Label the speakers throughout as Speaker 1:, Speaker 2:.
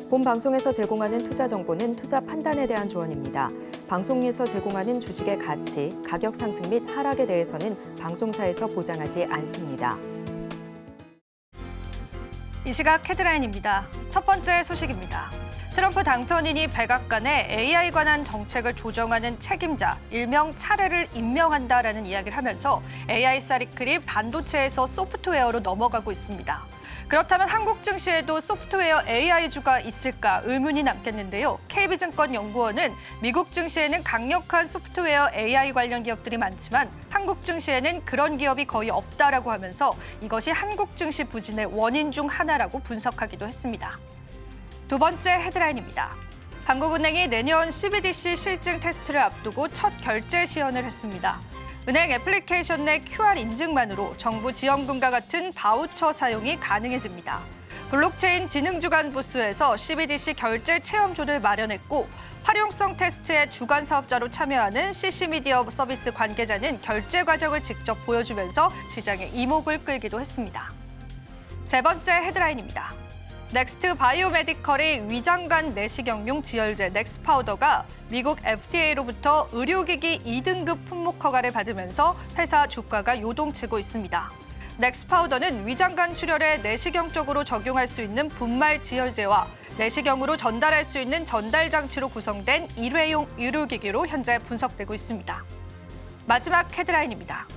Speaker 1: 본 방송에서 제공하는 투자 정보는 투자 판단에 대한 조언입니다. 방송에서 제공하는 주식의 가치, 가격 상승 및 하락에 대해서는 방송사에서 보장하지 않습니다.
Speaker 2: 이 시각 헤드라인입니다. 첫 번째 소식입니다. 트럼프 당선인이 백악관에 AI 관한 정책을 조정하는 책임자, 일명 차례를 임명한다라는 이야기를 하면서 AI 사이클이 반도체에서 소프트웨어로 넘어가고 있습니다. 그렇다면 한국 증시에도 소프트웨어 AI주가 있을까 의문이 남겠는데요. KB증권연구원은 미국 증시에는 강력한 소프트웨어 AI 관련 기업들이 많지만 한국 증시에는 그런 기업이 거의 없다라고 하면서 이것이 한국 증시 부진의 원인 중 하나라고 분석하기도 했습니다. 두 번째 헤드라인입니다. 한국은행이 내년 CBDC 실증 테스트를 앞두고 첫 결제 시연을 했습니다. 은행 애플리케이션 내 QR 인증만으로 정부 지원금과 같은 바우처 사용이 가능해집니다. 블록체인 진흥주간 부스에서 CBDC 결제 체험존을 마련했고 활용성 테스트에 주간 사업자로 참여하는 CC미디어 서비스 관계자는 결제 과정을 직접 보여주면서 시장의 이목을 끌기도 했습니다. 세 번째 헤드라인입니다. 넥스트 바이오메디컬의 위장관 내시경용 지혈제 넥스파우더가 미국 FDA로부터 의료기기 2등급 품목 허가를 받으면서 회사 주가가 요동치고 있습니다. 넥스파우더는 위장관 출혈에 내시경 쪽으로 적용할 수 있는 분말 지혈제와 내시경으로 전달할 수 있는 전달 장치로 구성된 일회용 의료기기로 현재 분석되고 있습니다. 마지막 헤드라인입니다.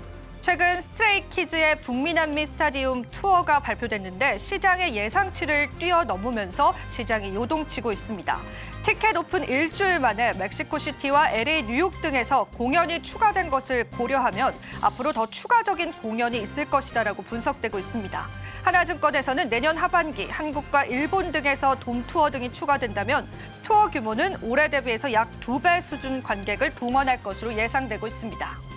Speaker 2: 최근 스트레이키즈의 북미 남미 스타디움 투어가 발표됐는데 시장의 예상치를 뛰어넘으면서 시장이 요동치고 있습니다. 티켓 오픈 일주일 만에 멕시코시티와 LA, 뉴욕 등에서 공연이 추가된 것을 고려하면 앞으로 더 추가적인 공연이 있을 것이다라고 분석되고 있습니다. 하나증권에서는 내년 하반기 한국과 일본 등에서 돔 투어 등이 추가된다면 투어 규모는 올해 대비해서 약 2배 수준 관객을 동원할 것으로 예상되고 있습니다.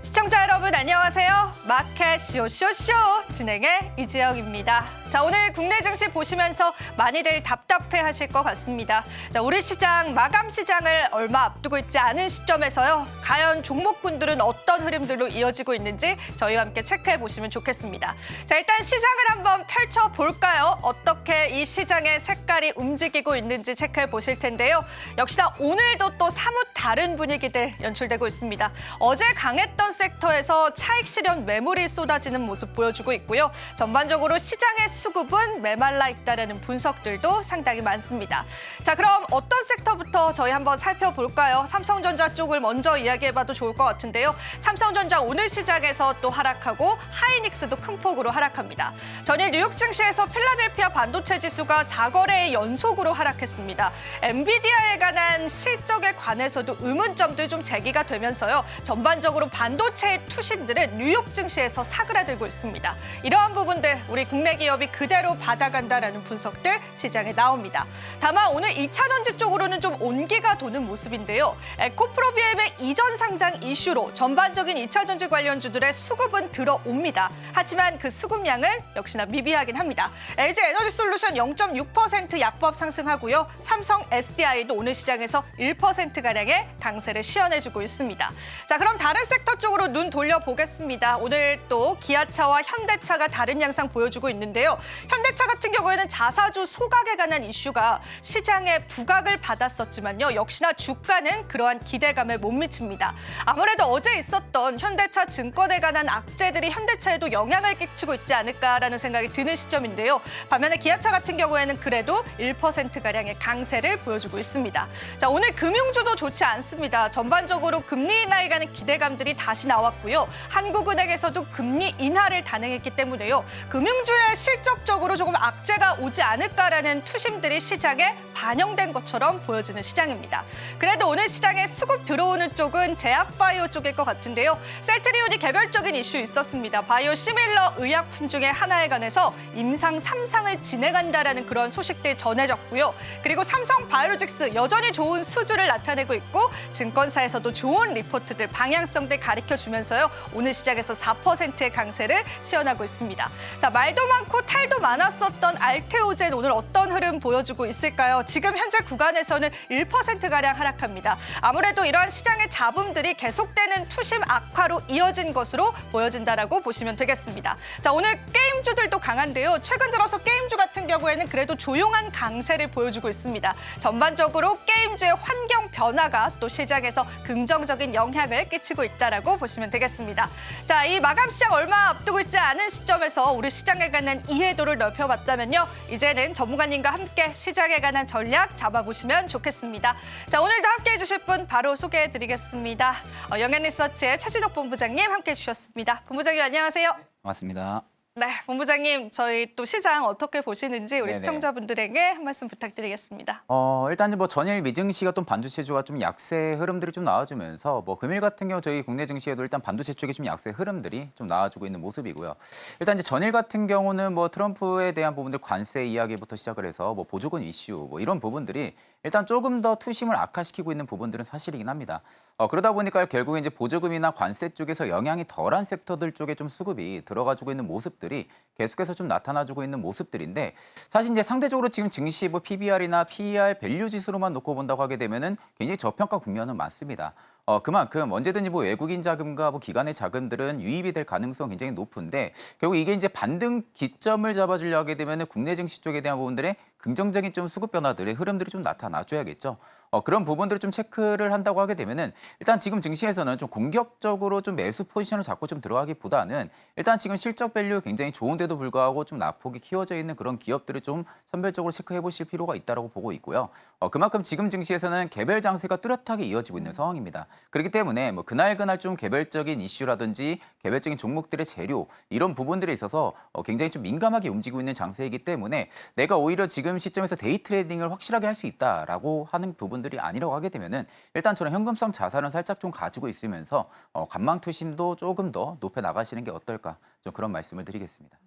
Speaker 2: 시청자 여러분 안녕하세요. 마켓 쇼쇼쇼 진행의 이지영입니다. 자, 오늘 국내 증시 보시면서 많이들 답답해하실 것 같습니다. 자, 우리 시장 마감 시장을 얼마 앞두고 있지 않은 시점에서요. 과연 종목군들은 어떤 흐름들로 이어지고 있는지 저희와 함께 체크해 보시면 좋겠습니다. 자, 일단 시장을 한번 펼쳐볼까요? 어떻게 이 시장의 색깔이 움직이고 있는지 체크해 보실 텐데요. 역시나 오늘도 또 사뭇 다른 분위기들 연출되고 있습니다. 어제 강했던 섹터에서 차익 실현 매물이 쏟아지는 모습 보여주고 있고요. 전반적으로 시장의 수급은 메말라 있다라는 분석들도 상당히 많습니다. 자, 그럼 어떤 섹터부터 저희 한번 살펴볼까요? 삼성전자 쪽을 먼저 이야기해봐도 좋을 것 같은데요. 삼성전자 오늘 시장에서 또 하락하고 하이닉스도 큰 폭으로 하락합니다. 전일 뉴욕 증시에서 필라델피아 반도체 지수가 4거래의 연속으로 하락했습니다. 엔비디아에 관한 실적에 관해서도 의문점들 좀 제기가 되면서요. 전반적으로 반도체의 투심들은 뉴욕 증시에서 사그라들고 있습니다. 이러한 부분들 우리 국내 기업이 그대로 받아간다라는 분석들 시장에 나옵니다. 다만 오늘 2차 전지 쪽으로는 좀 온기가 도는 모습인데요. 에코프로비엠의 이전 상장 이슈로 전반적인 2차 전지 관련주들의 수급은 들어옵니다. 하지만 그 수급량은 역시나 미비하긴 합니다. LG 에너지솔루션 0.6% 약법 상승하고요. 삼성 SDI도 오늘 시장에서 1%가량의 강세를 시연해주고 있습니다. 자, 그럼 다른 섹터 쪽으로 눈 돌려보겠습니다. 오늘 또 기아차와 현대차가 다른 양상 보여주고 있는데요. 현대차 같은 경우에는 자사주 소각에 관한 이슈가 시장에 부각을 받았었지만요. 역시나 주가는 그러한 기대감에 못 미칩니다. 아무래도 어제 있었던 현대차 증권에 관한 악재들이 현대차에도 영향을 끼치고 있지 않을까라는 생각이 드는 시점인데요. 반면에 기아차 같은 경우에는 그래도 1%가량의 강세를 보여주고 있습니다. 자, 오늘 금융주도 좋지 않습니다. 전반적으로 금리 인하에 관한 기대감들이 다시 나왔고요. 한국은행에서도 금리 인하를 단행했기 때문에요. 금융주에 실적적으로 조금 악재가 오지 않을까라는 투심들이 시장에 반영된 것처럼 보여지는 시장입니다. 그래도 오늘 시장에 수급 들어오는 쪽은 제약바이오 쪽일 것 같은데요. 셀트리온이 개별적인 이슈 있었습니다. 바이오 시밀러 의약품 중에 하나에 관해서 임상 3상을 진행한다라는 그런 소식들 전해졌고요. 그리고 삼성 바이오로직스 여전히 좋은 수주를 나타내고 있고 증권사에서도 좋은 리포트들, 방향성들 가리켜주면서요. 오늘 시장에서 4%의 강세를 시현하고 있습니다. 자, 말도 많고 탈도 많았었던 알테오젠 오늘 어떤 흐름 보여주고 있을까요? 지금 현재 구간에서는 1%가량 하락합니다. 아무래도 이러한 시장의 잡음들이 계속되는 투심 악화로 이어진 것으로 보여진다라고 보시면 되겠습니다. 자, 오늘 게임주들도 강한데요. 최근 들어서 게임주 같은 경우에는 그래도 조용한 강세를 보여주고 있습니다. 전반적으로 게임주의 환경 변화가 또 시장에서 긍정적인 영향을 끼치고 있다라고 보시면 되겠습니다. 자, 이 마감 시장 얼마 앞두고 있지 않은 시점에서 우리 시장에 관한 이해도를 넓혀봤다면요. 이제는 전문가님과 함께 시장에 관한 전략 잡아보시면 좋겠습니다. 자, 오늘도 함께해 주실 분 바로 소개해드리겠습니다. 영앤리서치의 최진욱 본부장님 함께해 주셨습니다. 본부장님 안녕하세요.
Speaker 3: 반갑습니다.
Speaker 2: 네, 본부장님 저희 또 시장 어떻게 보시는지 우리
Speaker 3: 네네.
Speaker 2: 시청자분들에게 한 말씀 부탁드리겠습니다.
Speaker 3: 일단 뭐 전일 미증 시가 또 반도체주가 좀 약세 흐름들이 좀 나와주면서 뭐 금일 같은 경우 저희 국내 증시에도 일단 반도체 쪽에 좀 약세 흐름들이 좀 나와주고 있는 모습이고요. 일단 이제 전일 같은 경우는 뭐 트럼프에 대한 부분들 관세 이야기부터 시작을 해서 뭐 보조금 이슈 뭐 이런 부분들이 일단 조금 더 투심을 악화시키고 있는 부분들은 사실이긴 합니다. 그러다 보니까 결국에 이제 보조금이나 관세 쪽에서 영향이 덜한 섹터들 쪽에 좀 수급이 들어가지고 있는 모습들이 계속해서 좀 나타나주고 있는 모습들인데 사실 이제 상대적으로 지금 증시 뭐 PBR이나 PER 밸류 지수로만 놓고 본다고 하게 되면은 굉장히 저평가 국면은 맞습니다. 그만큼 언제든지 뭐 외국인 자금과 뭐 기관의 자금들은 유입이 될 가능성이 굉장히 높은데 결국 이게 이제 반등 기점을 잡아주려 하게 되면은 국내 증시 쪽에 대한 부분들의 긍정적인 좀 수급 변화들의 흐름들이 좀 나타나줘야겠죠. 그런 부분들을 좀 체크를 한다고 하게 되면은 일단 지금 증시에서는 좀 공격적으로 좀 매수 포지션을 잡고 좀 들어가기보다는 일단 지금 실적 밸류 굉장히 좋은데도 불구하고 좀 낙폭이 키워져 있는 그런 기업들을 좀 선별적으로 체크해 보실 필요가 있다고 보고 있고요. 그만큼 지금 증시에서는 개별 장세가 뚜렷하게 이어지고 있는 상황입니다. 그렇기 때문에 뭐 그날 좀 개별적인 이슈라든지 개별적인 종목들의 재료 이런 부분들에 있어서 굉장히 좀 민감하게 움직이고 있는 장세이기 때문에 내가 오히려 지금 시점에서 데이 트레이딩을 확실하게 할 수 있다라고 하는 부분들이 아니라고 하게 되면은 일단 저는 현금성 자산은 살짝 좀 가지고 있으면서 관망 투심도 조금 더 높여 나가시는 게 어떨까 좀 그런 말씀을 드리겠습니다.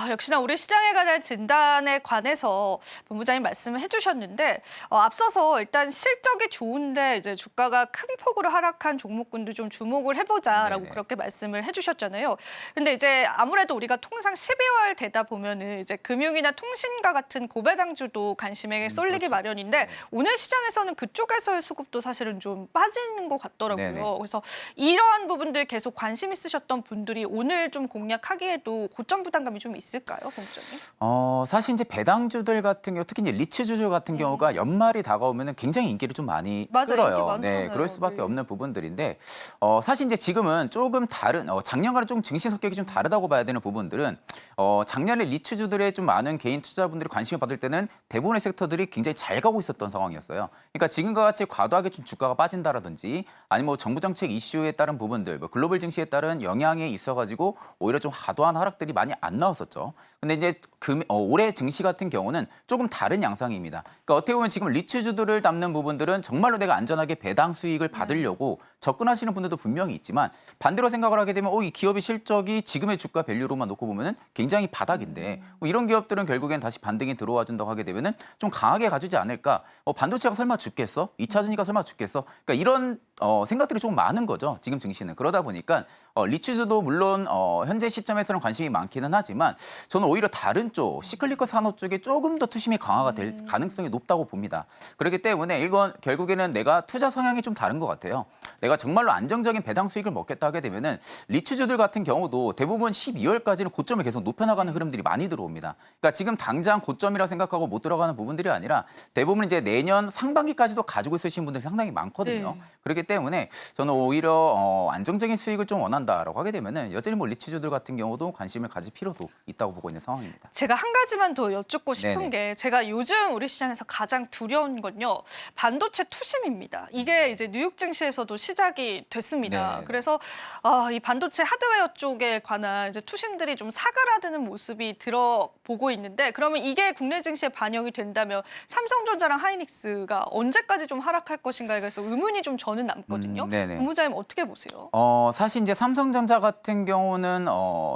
Speaker 2: 역시나 우리 시장에 관한 진단에 관해서 본부장님 말씀을 해주셨는데 앞서서 일단 실적이 좋은데 이제 주가가 큰 폭으로 하락한 종목군도 좀 주목을 해보자라고
Speaker 3: 네네.
Speaker 2: 그렇게 말씀을 해주셨잖아요. 근데 이제 아무래도 우리가 통상 12월 되다 보면은 이제 금융이나 통신과 같은 고배당주도 관심에 쏠리기
Speaker 3: 그렇죠.
Speaker 2: 마련인데
Speaker 3: 네.
Speaker 2: 오늘 시장에서는 그쪽에서의 수급도 사실은 좀 빠지는 것 같더라고요.
Speaker 3: 네네.
Speaker 2: 그래서 이러한 부분들 계속 관심 있으셨던 분들이 오늘 좀 공략하기에도 고점 부담감이 좀 있을까요, 본부장님?
Speaker 3: 사실 이제 배당주들 같은 경우 특히 이제 리츠주주 같은 경우가 연말이 다가오면은 굉장히 인기를 좀 많이
Speaker 2: 맞아요. 인기
Speaker 3: 끌어요.
Speaker 2: 많잖아요.
Speaker 3: 네, 그럴 수밖에
Speaker 2: 네.
Speaker 3: 없는 부분들인데 사실 이제 지금은 조금 다른 작년과는 좀 증시 성격이 좀 다르다고 봐야 되는 부분들은 작년에 리츠주들의 좀 많은 개인 투자분들이 관심을 받을 때는 대부분의 섹터들이 굉장히 잘 가고 있었던 상황이었어요. 그러니까 지금과 같이 과도하게 좀 주가가 빠진다라든지 아니면 뭐 정부 정책 이슈에 따른 부분들, 뭐 글로벌 증시에 따른 영향이 있어가지고 오히려 좀 과도한 하락들이 많이 안 나왔었죠. 근데 이제 올해 증시 같은 경우는 조금 다른 양상입니다. 그러니까 어떻게 보면 지금 리츠주들을 담는 부분들은 정말로 내가 안전하게 배당 수익을 받으려고 접근하시는 분들도 분명히 있지만 반대로 생각을 하게 되면 이 기업의 실적이 지금의 주가 밸류로만 놓고 보면은 굉장히 바닥인데 뭐 이런 기업들은 결국엔 다시 반등이 들어와 준다고 하게 되면은 좀 강하게 가주지 않을까? 반도체가 설마 죽겠어? 2차 전지가 설마 죽겠어? 그러니까 이런 생각들이 좀 많은 거죠. 지금 증시는. 그러다 보니까 리츠주도 물론 현재 시점에서는 관심이 많기는 하지만 저는 오히려 다른 쪽 시클리컬 산업 쪽에 조금 더 투심이 강화가 될 가능성이 높다고 봅니다. 그렇기 때문에 이건 결국에는 내가 투자 성향이 좀 다른 것 같아요. 내가 정말로 안정적인 배당 수익을 먹겠다 하게 되면은 리츠주들 같은 경우도 대부분 12월까지는 고점을 계속 높여나가는 흐름들이 많이 들어옵니다. 그러니까 지금 당장 고점이라 생각하고 못 들어가는 부분들이 아니라 대부분 이제 내년 상반기까지도 가지고 있으신 분들이 상당히 많거든요.
Speaker 2: 네.
Speaker 3: 그렇기 때문에 저는 오히려 안정적인 수익을 좀 원한다라고 하게 되면은 여전히 뭐 리츠주들 같은 경우도 관심을 가질 필요도 있다고 보고 있는 상황입니다.
Speaker 2: 제가 한 가지만 더 여쭙고 싶은
Speaker 3: 네네.
Speaker 2: 게 제가 요즘 우리 시장에서 가장 두려운 건요. 반도체 투심입니다. 이게 이제 뉴욕 증시에서도 시작이 됐습니다.
Speaker 3: 네네.
Speaker 2: 그래서 이 반도체 하드웨어 쪽에 관한 이제 투심들이 좀 사그라드는 모습이 들어보고 있는데 그러면 이게 국내 증시에 반영이 된다면 삼성전자랑 하이닉스가 언제까지 좀 하락할 것인가에 대해서 의문이 좀 저는 남거든요.
Speaker 3: 네네.
Speaker 2: 본부장님 어떻게 보세요?
Speaker 3: 사실 이제 삼성전자 같은 경우는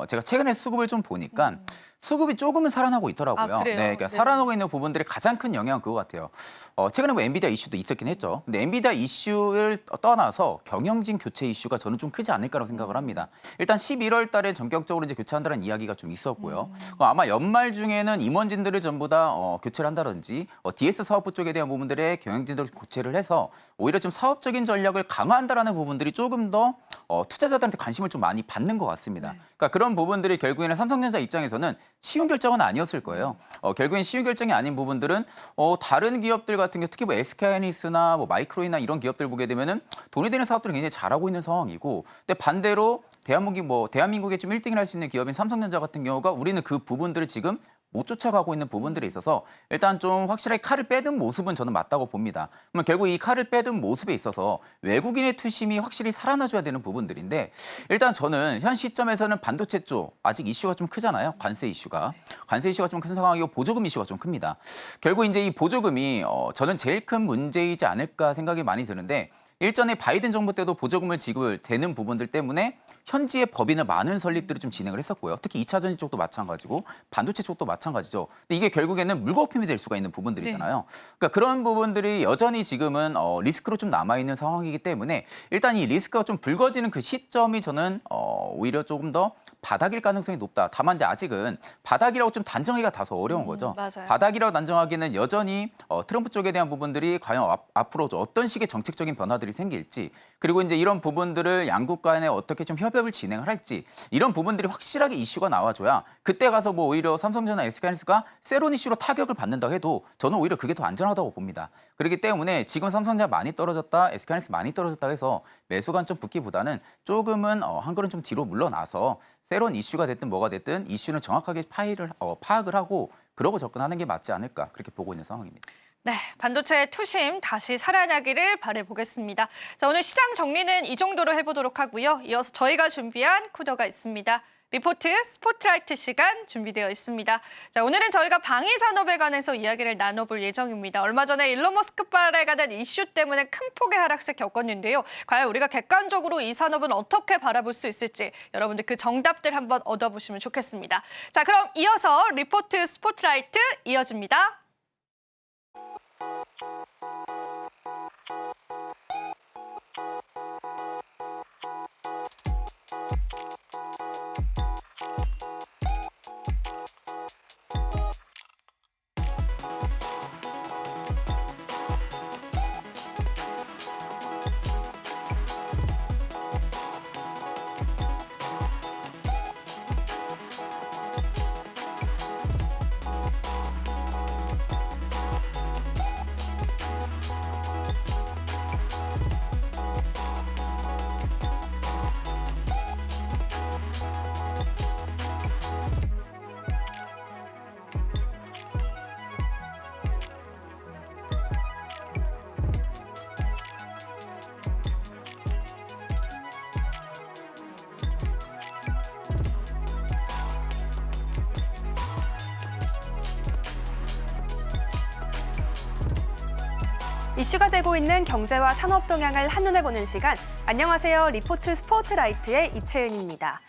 Speaker 3: 제가 최근에 수급을 좀 보니까 보니까 수급이 조금은 살아나고 있더라고요.
Speaker 2: 아, 그래요?
Speaker 3: 네, 그러니까
Speaker 2: 네.
Speaker 3: 살아나고 있는 부분들의 가장 큰 영향은 그거 같아요. 최근에 뭐 엔비디아 이슈도 있었긴 했죠. 근데 엔비디아 이슈를 떠나서 경영진 교체 이슈가 저는 좀 크지 않을까라고 생각을 합니다. 일단 11월 달에 전격적으로 이제 교체한다는 이야기가 좀 있었고요. 아마 연말 중에는 임원진들을 전부 다 교체를 한다든지 DS 사업부 쪽에 대한 부분들의 경영진들을 교체를 해서 오히려 좀 사업적인 전략을 강화한다라는 부분들이 조금 더 투자자들한테 관심을 좀 많이 받는 것 같습니다. 그러니까 그런 부분들이 결국에는 삼성전자 입장에서는 쉬운 결정은 아니었을 거예요. 결국엔 쉬운 결정이 아닌 부분들은 다른 기업들 같은 경우 특히 뭐 SK하이닉스나 뭐 마이크로이나 이런 기업들 보게 되면은 돈이 되는 사업들은 굉장히 잘하고 있는 상황이고, 근데 반대로 대한민국의 좀 1등을 할 수 있는 기업인 삼성전자 같은 경우가 우리는 그 부분들을 지금 못 쫓아가고 있는 부분들에 있어서 일단 좀 확실하게 칼을 빼든 모습은 저는 맞다고 봅니다. 그러면 결국 이 칼을 빼든 모습에 있어서 외국인의 투심이 확실히 살아나줘야 되는 부분들인데, 일단 저는 현 시점에서는 반도체 쪽 아직 이슈가 좀 크잖아요. 관세 이슈가 좀 큰 상황이고 보조금 이슈가 좀 큽니다. 결국 이제 이 보조금이 저는 제일 큰 문제이지 않을까 생각이 많이 드는데, 일전에 바이든 정부 때도 보조금을 지급되는 부분들 때문에 현지의 법인을 많은 설립들을 좀 진행을 했었고요. 특히 2차 전지 쪽도 마찬가지고 반도체 쪽도 마찬가지죠. 근데 이게 결국에는 물거품이 될 수가 있는 부분들이잖아요. 그러니까 그런 부분들이 여전히 지금은 리스크로 좀 남아있는 상황이기 때문에 일단 이 리스크가 좀 불거지는 그 시점이 저는 오히려 조금 더 바닥일 가능성이 높다. 다만 이제 아직은 바닥이라고 좀 단정하기가 다소 어려운 거죠.
Speaker 2: 맞아요.
Speaker 3: 바닥이라고 단정하기는 여전히 트럼프 쪽에 대한 부분들이 과연 앞으로 어떤 식의 정책적인 변화들이 생길지, 그리고 이제 이런 부분들을 양국 간에 어떻게 좀 협업을 진행을 할지, 이런 부분들이 확실하게 이슈가 나와줘야 그때 가서 뭐 오히려 삼성전자, SK하이닉스가 세론 이슈로 타격을 받는다고 해도 저는 오히려 그게 더 안전하다고 봅니다. 그렇기 때문에 지금 삼성전자 많이 떨어졌다, SK하이닉스 많이 떨어졌다 해서 매수 관점 붙기보다는 조금은 한 걸음 좀 뒤로 물러나서 새로운 이슈가 됐든 뭐가 됐든 이슈는 정확하게 파악을 하고 그러고 접근하는 게 맞지 않을까, 그렇게 보고 있는 상황입니다.
Speaker 2: 네, 반도체의 투심 다시 살아나기를 바라보겠습니다. 자, 오늘 시장 정리는 이 정도로 해보도록 하고요. 이어서 저희가 준비한 코너가 있습니다. 리포트 스포트라이트 시간 준비되어 있습니다. 자, 오늘은 저희가 방위 산업에 관해서 이야기를 나눠볼 예정입니다. 얼마 전에 일론 머스크발에 관한 이슈 때문에 큰 폭의 하락세 겪었는데요. 과연 우리가 객관적으로 이 산업은 어떻게 바라볼 수 있을지 여러분들 그 정답들 한번 얻어보시면 좋겠습니다. 자, 그럼 이어서 리포트 스포트라이트 이어집니다.
Speaker 4: 이슈가 되고 있는 경제와 산업 동향을 한눈에 보는 시간. 안녕하세요. 리포트 스포트라이트의 이채은입니다.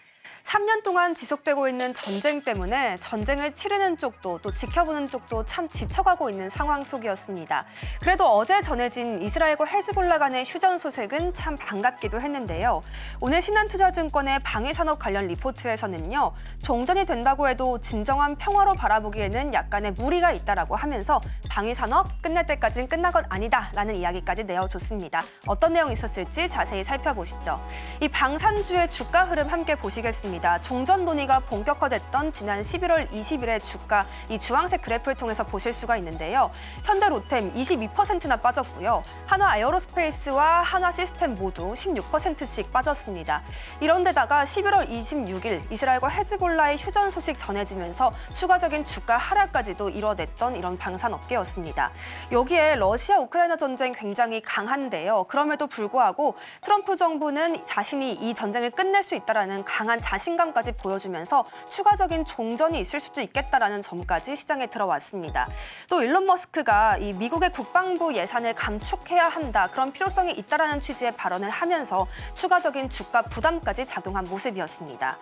Speaker 4: 3년 동안 지속되고 있는 전쟁 때문에 전쟁을 치르는 쪽도 또 지켜보는 쪽도 참 지쳐가고 있는 상황 속이었습니다. 그래도 어제 전해진 이스라엘과 헤즈볼라 간의 휴전 소식은 참 반갑기도 했는데요. 오늘 신한투자증권의 방위산업 관련 리포트에서는요. 종전이 된다고 해도 진정한 평화로 바라보기에는 약간의 무리가 있다라고 하면서 방위산업 끝날 때까지는 끝난 건 아니다라는 이야기까지 내어줬습니다. 어떤 내용이 있었을지 자세히 살펴보시죠. 이 방산주의 주가 흐름 함께 보시겠습니다. 종전 논의가 본격화됐던 지난 11월 20일의 주가, 이 주황색 그래프를 통해서 보실 수가 있는데요. 현대로템 22%나 빠졌고요. 한화 에어로스페이스와 한화 시스템 모두 16%씩 빠졌습니다. 이런 데다가 11월 26일 이스라엘과 헤즈볼라의 휴전 소식 전해지면서 추가적인 주가 하락까지도 이뤄냈던 이런 방산업계였습니다. 여기에 러시아 우크라이나 전쟁 굉장히 강한데요. 그럼에도 불구하고 트럼프 정부는 자신이 이 전쟁을 끝낼 수 있다는 강한 자신감 자신감까지 보여주면서 추가적인 종전이 있을 수도 있겠다라는 점까지 시장에 들어왔습니다. 또 일론 머스크가 이 미국의 국방부 예산을 감축해야 한다, 그런 필요성이 있다라는 취지의 발언을 하면서 추가적인 주가 부담까지 작용한 모습이었습니다.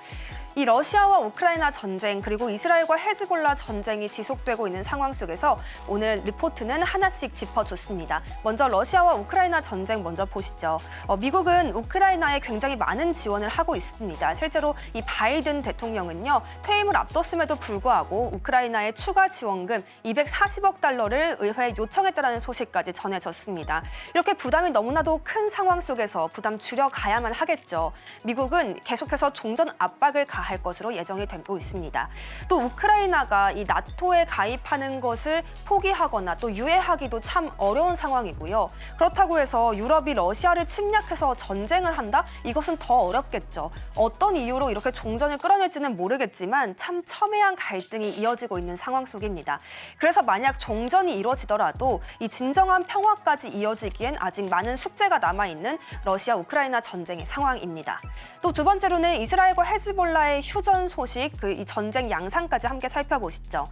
Speaker 4: 이 러시아와 우크라이나 전쟁 그리고 이스라엘과 헤즈볼라 전쟁이 지속되고 있는 상황 속에서 오늘 리포트는 하나씩 짚어줬습니다. 먼저 러시아와 우크라이나 전쟁 먼저 보시죠. 미국은 우크라이나에 굉장히 많은 지원을 하고 있습니다. 실제로 이 바이든 대통령은요, 퇴임을 앞뒀음에도 불구하고 우크라이나의 추가 지원금 240억 달러를 의회에 요청했다는 소식까지 전해졌습니다. 이렇게 부담이 너무나도 큰 상황 속에서 부담 줄여가야만 하겠죠. 미국은 계속해서 종전 압박을 가할 것으로 예정이 되고 있습니다. 또 우크라이나가 이 나토에 가입하는 것을 포기하거나 또 유예하기도 참 어려운 상황이고요. 그렇다고 해서 유럽이 러시아를 침략해서 전쟁을 한다? 이것은 더 어렵겠죠. 어떤 이유로 이렇게 종전을 끌어낼지는 모르겠지만 참 첨예한 갈등이 이어지고 있는 상황 속입니다. 그래서 만약 종전이 이루어지더라도 이 진정한 평화까지 이어지기엔 아직 많은 숙제가 남아있는 러시아 우크라이나 전쟁의 상황입니다. 또 두 번째로는 이스라엘과 헤즈볼라의 휴전 소식, 이 전쟁 양상까지 함께 살펴보시죠.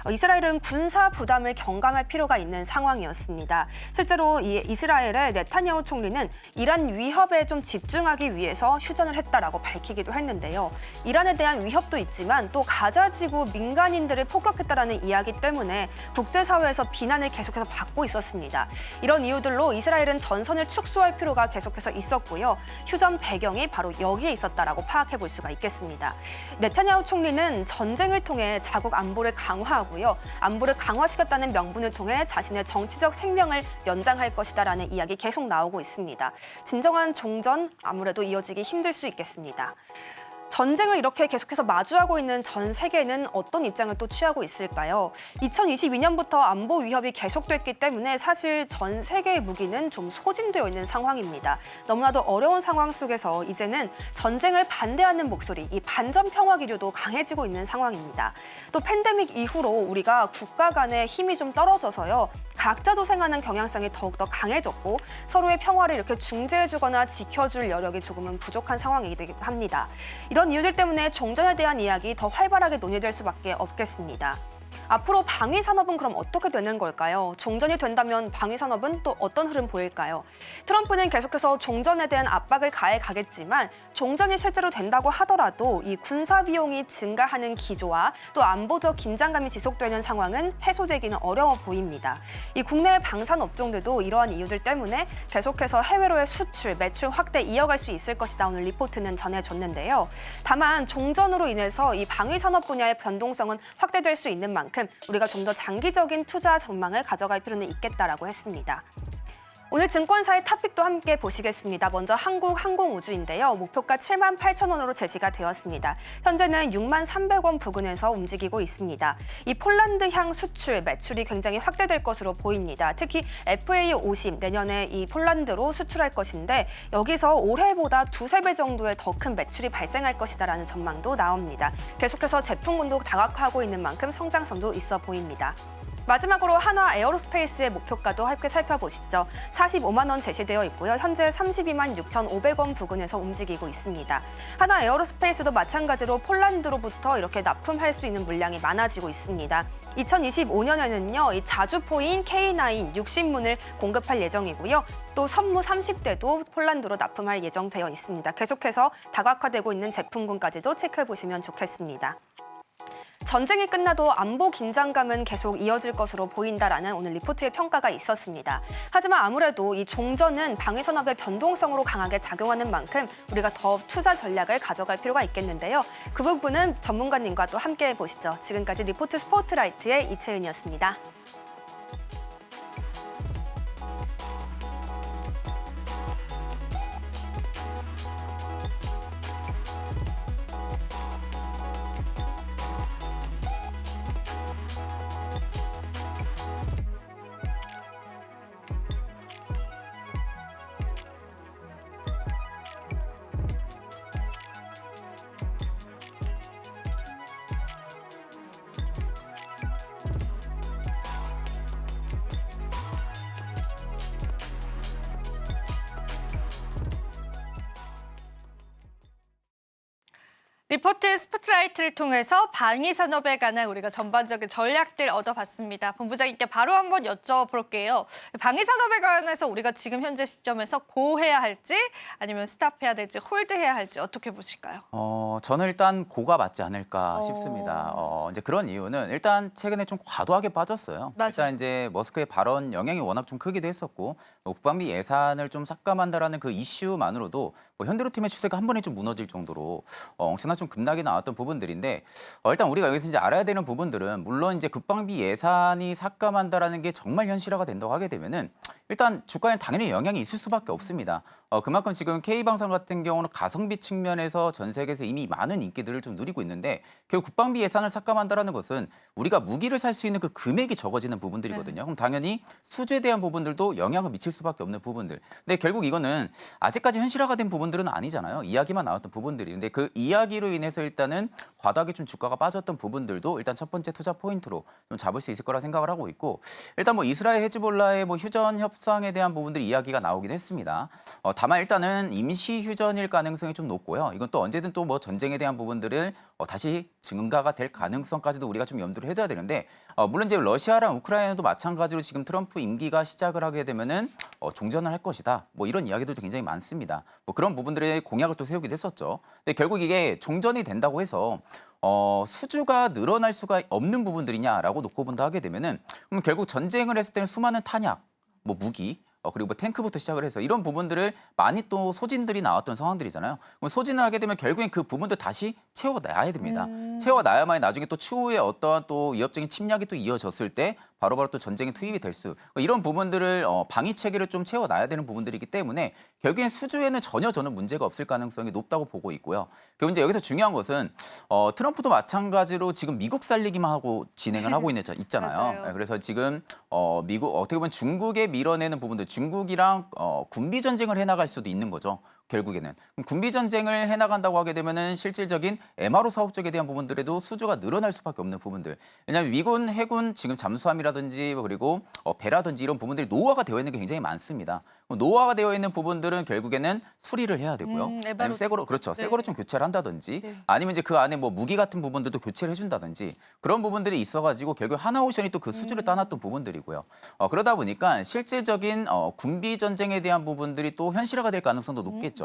Speaker 4: 이스라엘은 군사 부담을 경감할 필요가 있는 상황이었습니다. 실제로 이 이스라엘의 네타냐후 총리는 이란 위협에 좀 집중하기 위해서 휴전을 했다라고 밝히기도 했는데요. 이란에 대한 위협도 있지만 또 가자지구 민간인들을 폭격했다라는 이야기 때문에 국제사회에서 비난을 계속해서 받고 있었습니다. 이런 이유들로 이스라엘은 전선을 축소할 필요가 계속해서 있었고요. 휴전 배경이 바로 여기에 있었다라고 파악해 볼 수가 있겠습니다. 네타냐후 총리는 전쟁을 통해 자국 안보를 강화하고요. 안보를 강화시켰다는 명분을 통해 자신의 정치적 생명을 연장할 것이다라는 이야기 계속 나오고 있습니다. 진정한 종전 아무래도 이어지기 힘들 수 있겠습니다. 전쟁을 이렇게 계속해서 마주하고 있는 전 세계는 어떤 입장을 또 취하고 있을까요? 2022년부터 안보 위협이 계속됐기 때문에 사실 전 세계의 무기는 좀 소진되어 있는 상황입니다. 너무나도 어려운 상황 속에서 이제는 전쟁을 반대하는 목소리, 이 반전 평화 기류도 강해지고 있는 상황입니다. 또 팬데믹 이후로 우리가 국가 간의 힘이 좀 떨어져서요. 각자 도생하는 경향성이 더욱더 강해졌고 서로의 평화를 이렇게 중재해주거나 지켜줄 여력이 조금은 부족한 상황이기도 합니다. 이런 이유들 때문에 종전에 대한 이야기 더 활발하게 논의될 수밖에 없겠습니다. 앞으로 방위 산업은 그럼 어떻게 되는 걸까요? 종전이 된다면 방위 산업은 또 어떤 흐름 보일까요? 트럼프는 계속해서 종전에 대한 압박을 가해 가겠지만 종전이 실제로 된다고 하더라도 이 군사 비용이 증가하는 기조와 또 안보적 긴장감이 지속되는 상황은 해소되기는 어려워 보입니다. 이 국내 방산 업종들도 이러한 이유들 때문에 계속해서 해외로의 수출, 매출 확대 이어갈 수 있을 것이다. 오늘 리포트는 전해줬는데요. 다만 종전으로 인해서 이 방위 산업 분야의 변동성은 확대될 수 있는 만큼 우리가 좀 더 장기적인 투자 전망을 가져갈 필요는 있겠다라고 했습니다. 오늘 증권사의 탑픽도 함께 보시겠습니다. 먼저 한국항공우주인데요. 목표가 78,000원으로 제시가 되었습니다. 현재는 63,300원 부근에서 움직이고 있습니다. 이 폴란드향 수출 매출이 굉장히 확대될 것으로 보입니다. 특히 FA50 내년에 이 폴란드로 수출할 것인데 여기서 올해보다 2~3배 정도의 더 큰 매출이 발생할 것이다라는 전망도 나옵니다. 계속해서 제품군도 다각화하고 있는 만큼 성장성도 있어 보입니다. 마지막으로 한화 에어로스페이스의 목표가도 함께 살펴보시죠. 45만 원 제시되어 있고요. 현재 32만 6,500원 부근에서 움직이고 있습니다. 한화 에어로스페이스도 마찬가지로 폴란드로부터 이렇게 납품할 수 있는 물량이 많아지고 있습니다. 2025년에는요, 이 자주포인 K9 60문을 공급할 예정이고요. 또 선무 30대도 폴란드로 납품할 예정되어 있습니다. 계속해서 다각화되고 있는 제품군까지도 체크해 보시면 좋겠습니다. 전쟁이 끝나도 안보 긴장감은 계속 이어질 것으로 보인다라는 오늘 리포트의 평가가 있었습니다. 하지만 아무래도 이 종전은 방위 산업의 변동성으로 강하게 작용하는 만큼 우리가 더 투자 전략을 가져갈 필요가 있겠는데요. 그 부분은 전문가님과 또 함께 보시죠. 지금까지 리포트 스포트라이트의 이채은이었습니다.
Speaker 2: 리포트 스포트라이트를 통해서 방위 산업에 관한 우리가 전반적인 전략들 얻어봤습니다. 본부장님께 바로 한번 여쭤볼게요. 방위 산업에 관해서 우리가 지금 현재 시점에서 고해야 할지 아니면 스탑해야 될지 홀드해야 할지 어떻게 보실까요?
Speaker 3: 저는 일단 고가 맞지 않을까 싶습니다. 이제 그런 이유는 일단 최근에 좀 과도하게 빠졌어요.
Speaker 2: 맞아요.
Speaker 3: 일단 이제 머스크의 발언 영향이 워낙 좀 크기도 했었고 국방비 예산을 좀 삭감한다라는 그 이슈만으로도 뭐 현대로팀의 추세가 한 번에 좀 무너질 정도로 엄청난 좀 급락이 나왔던 부분들인데 일단 우리가 여기서 이제 알아야 되는 부분들은 물론 이제 국방비 예산이 삭감한다라는 게 정말 현실화가 된다고 하게 되면은 일단 주가에는 당연히 영향이 있을 수밖에 없습니다. 그만큼 지금 K방산 같은 경우는 가성비 측면에서 전 세계에서 이미 많은 인기들을 좀 누리고 있는데 결국 국방비 예산을 삭감한다라는 것은 우리가 무기를 살 수 있는 그 금액이 적어지는 부분들이거든요. 그럼 당연히 수주에 대한 부분들도 영향을 미칠 수밖에 없는 부분들. 근데 결국 이거는 아직까지 현실화가 된 부분들은 아니잖아요. 이야기만 나왔던 부분들이. 근데 그 이야기로 인해서 일단은 과다하게 좀 주가가 빠졌던 부분들도 일단 첫 번째 투자 포인트로 좀 잡을 수 있을 거라 생각을 하고 있고 일단 뭐 이스라엘 헤즈볼라의 뭐 휴전 협상에 대한 부분들이 이야기가 나오긴 했습니다. 다만 일단은 임시 휴전일 가능성이 좀 높고요. 이건 또 언제든 또 뭐 전쟁에 대한 부분들을 다시 증가가 될 가능성까지도 우리가 좀 염두를 해둬야 되는데 물론 이제 러시아랑 우크라이나도 마찬가지로 지금 트럼프 임기가 시작을 하게 되면은 종전을 할 것이다. 뭐 이런 이야기들도 굉장히 많습니다. 뭐 그런 부분들의 공약을 또 세우기도 했었죠. 근데 결국 이게 종전이 된다고 해서 수주가 늘어날 수가 없는 부분들이냐라고 놓고 본다 하게 되면은 그럼 결국 전쟁을 했을 때는 수많은 탄약, 뭐 무기 그리고 뭐 탱크부터 시작을 해서 이런 부분들을 많이 또 소진들이 나왔던 상황들이잖아요. 그럼 소진을 하게 되면 결국엔 그 부분들 다시 채워놔야 됩니다. 채워놔야만 나중에 또 추후에 어떠한 또 위협적인 침략이 또 이어졌을 때 바로바로 또 전쟁에 투입이 될 수 이런 부분들을 방위 체계를 좀 채워놔야 되는 부분들이기 때문에 결국엔 수주에는 전혀 저는 문제가 없을 가능성이 높다고 보고 있고요. 그리고 이제 여기서 중요한 것은 트럼프도 마찬가지로 지금 미국 살리기만 하고 진행을 하고 있잖아요.
Speaker 2: 맞아요.
Speaker 3: 네, 그래서 지금 미국 어떻게 보면 중국에 밀어내는 부분들 중국이랑 군비 전쟁을 해나갈 수도 있는 거죠. 결국에는 그럼 군비 전쟁을 해나간다고 하게 되면은 실질적인 MRO 사업 쪽에 대한 부분들에도 수주가 늘어날 수밖에 없는 부분들. 왜냐하면 미군 해군 지금 잠수함이라든지 그리고 배라든지 이런 부분들이 노후화가 되어 있는 게 굉장히 많습니다. 노후화가 되어 있는 부분들은 결국에는 수리를 해야 되고요. 아니면 새 거로 그렇죠. 새 거로 좀 교체를 한다든지 아니면 이제 그 안에 뭐 무기 같은 부분들도 교체를 해준다든지 그런 부분들이 있어가지고 결국 하나오션이 또 그 수주를 따놨던 부분들이고요. 그러다 보니까 실질적인 군비 전쟁에 대한 부분들이 또 현실화가 될 가능성도 높겠죠.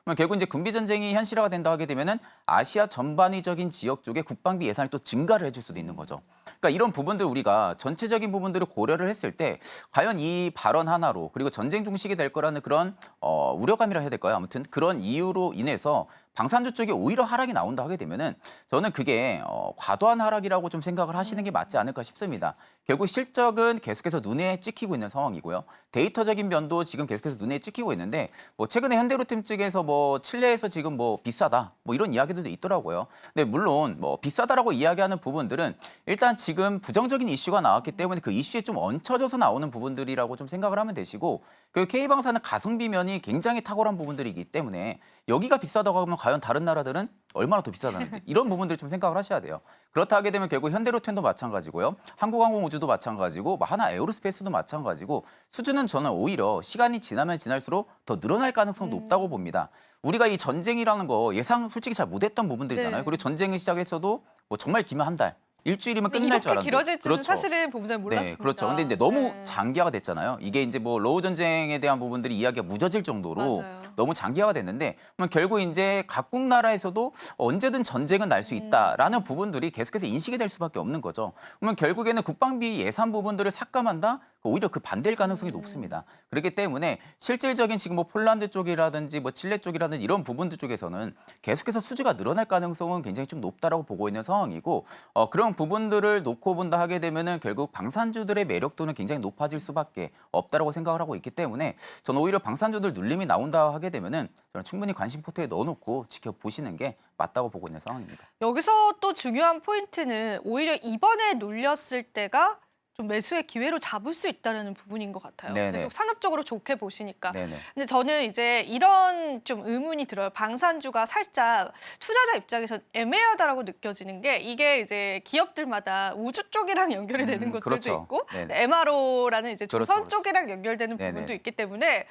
Speaker 3: 그러면 결국 이제 군비 전쟁이 현실화가 된다 하게 되면은 아시아 전반위적인 지역 쪽에 국방비 예산이 또 증가를 해줄 수도 있는 거죠. 그러니까 이런 부분들 우리가 전체적인 부분들을 고려를 했을 때 과연 이 발언 하나로 그리고 전쟁 종식이 될 거라는 그런 우려감이라 해야 될까요? 아무튼 그런 이유로 인해서 방산주 쪽에 오히려 하락이 나온다 하게 되면은 저는 그게 과도한 하락이라고 좀 생각을 하시는 게 맞지 않을까 싶습니다. 결국 실적은 계속해서 눈에 찍히고 있는 상황이고요. 데이터적인 면도 지금 계속해서 눈에 찍히고 있는데 뭐 최근에 현대로템 측에서 뭐 칠레에서 지금 뭐 비싸다 뭐 이런 이야기들도 있더라고요. 근데 물론 뭐 비싸다라고 이야기하는 부분들은 일단 지금 부정적인 이슈가 나왔기 때문에 그 이슈에 좀 얹혀져서 나오는 부분들이라고 좀 생각을 하면 되시고 그 K방사는 가성비 면이 굉장히 탁월한 부분들이기 때문에 여기가 비싸다고 하면 과연 다른 나라들은 얼마나 더 비싸다는지 이런 부분들 좀 생각을 하셔야 돼요. 그렇다 하게 되면 결국 현대로템도 마찬가지고요. 한국항공우주도 마찬가지고 뭐 하나 에어로스페이스도 마찬가지고 수주는 저는 오히려 시간이 지나면 지날수록 더 늘어날 가능성이 높다고 봅니다. 우리가 이 전쟁이라는 거 예상 솔직히 잘 못했던 부분들이잖아요.
Speaker 2: 네.
Speaker 3: 그리고 전쟁이 시작했어도 뭐 정말 길면 한 달. 일주일이면 끝날 줄
Speaker 2: 이렇게
Speaker 3: 알았는데.
Speaker 2: 길어질 줄은
Speaker 3: 그렇죠.
Speaker 2: 사실은 본부장님 몰랐습니다.
Speaker 3: 네, 그렇죠. 근데 이제 너무
Speaker 2: 네.
Speaker 3: 장기화가 됐잖아요. 이게 이제 뭐 러우 전쟁에 대한 부분들이 이야기가 무뎌질 정도로
Speaker 2: 맞아요.
Speaker 3: 너무 장기화가 됐는데 그러면 결국 이제 각국 나라에서도 언제든 전쟁은 날 수 있다라는 부분들이 계속해서 인식이 될 수밖에 없는 거죠. 그러면 결국에는 국방비 예산 부분들을 삭감한다? 오히려 그 반대일 가능성이 높습니다. 그렇기 때문에 실질적인 지금 뭐 폴란드 쪽이라든지 뭐 칠레 쪽이라든지 이런 부분들 쪽에서는 계속해서 수주가 늘어날 가능성은 굉장히 좀 높다라고 보고 있는 상황이고 그런 부분들을 놓고 본다 하게 되면은 결국 방산주들의 매력도는 굉장히 높아질 수밖에 없다라고 생각을 하고 있기 때문에 저는 오히려 방산주들 눌림이 나온다 하게 되면은 저는 충분히 관심 포트에 넣어놓고 지켜보시는 게 맞다고 보고 있는 상황입니다.
Speaker 2: 여기서 또 중요한 포인트는 오히려 이번에 눌렸을 때가 좀 매수의 기회로 잡을 수 있다는 부분인 것 같아요.
Speaker 3: 네네.
Speaker 2: 계속 산업적으로 좋게 보시니까.
Speaker 3: 네네.
Speaker 2: 근데 저는 이제 이런 좀 의문이 들어요. 방산주가 살짝 투자자 입장에서 애매하다라고 느껴지는 게 이게 이제 기업들마다 우주 쪽이랑 연결이 되는 것들도
Speaker 3: 그렇죠.
Speaker 2: 있고
Speaker 3: 네네.
Speaker 2: MRO라는 이제
Speaker 3: 그렇죠,
Speaker 2: 조선
Speaker 3: 그렇죠.
Speaker 2: 쪽이랑 연결되는
Speaker 3: 네네.
Speaker 2: 부분도 있기 때문에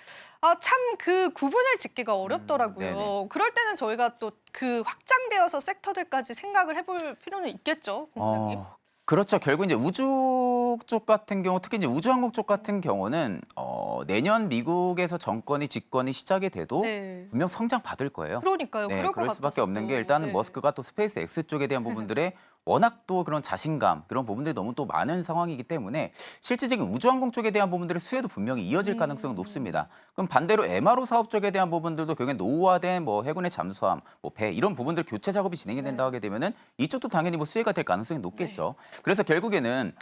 Speaker 2: 참 그 구분을 짓기가 어렵더라고요.
Speaker 3: 네네.
Speaker 2: 그럴 때는 저희가 또 그 확장되어서 섹터들까지 생각을 해볼 필요는 있겠죠, 공장님.
Speaker 3: 그렇죠. 결국 이제 우주 쪽 같은 경우, 특히 이제 우주항공 쪽 같은 경우는 내년 미국에서 정권이 집권이 시작이 돼도
Speaker 2: 네.
Speaker 3: 분명 성장 받을 거예요.
Speaker 2: 그러니까요.
Speaker 3: 네,
Speaker 2: 그럴 것
Speaker 3: 그럴 수밖에
Speaker 2: 같아서
Speaker 3: 없는 게
Speaker 2: 또.
Speaker 3: 일단은
Speaker 2: 네.
Speaker 3: 머스크가 또 스페이스 X 쪽에 대한 부분들에 워낙 또 그런 자신감 그런 부분들이 너무 또 많은 상황이기 때문에 실질적인 우주항공 쪽에 대한 부분들의 수혜도 분명히 이어질 가능성은 높습니다. 그럼 반대로 MRO 사업 쪽에 대한 부분들도 결국엔 노후화된 뭐 해군의 잠수함, 뭐 배 이런 부분들 교체 작업이 진행이 된다 하게 되면은 이쪽도 당연히 뭐 수혜가 될 가능성이 높겠죠. 그래서 결국에는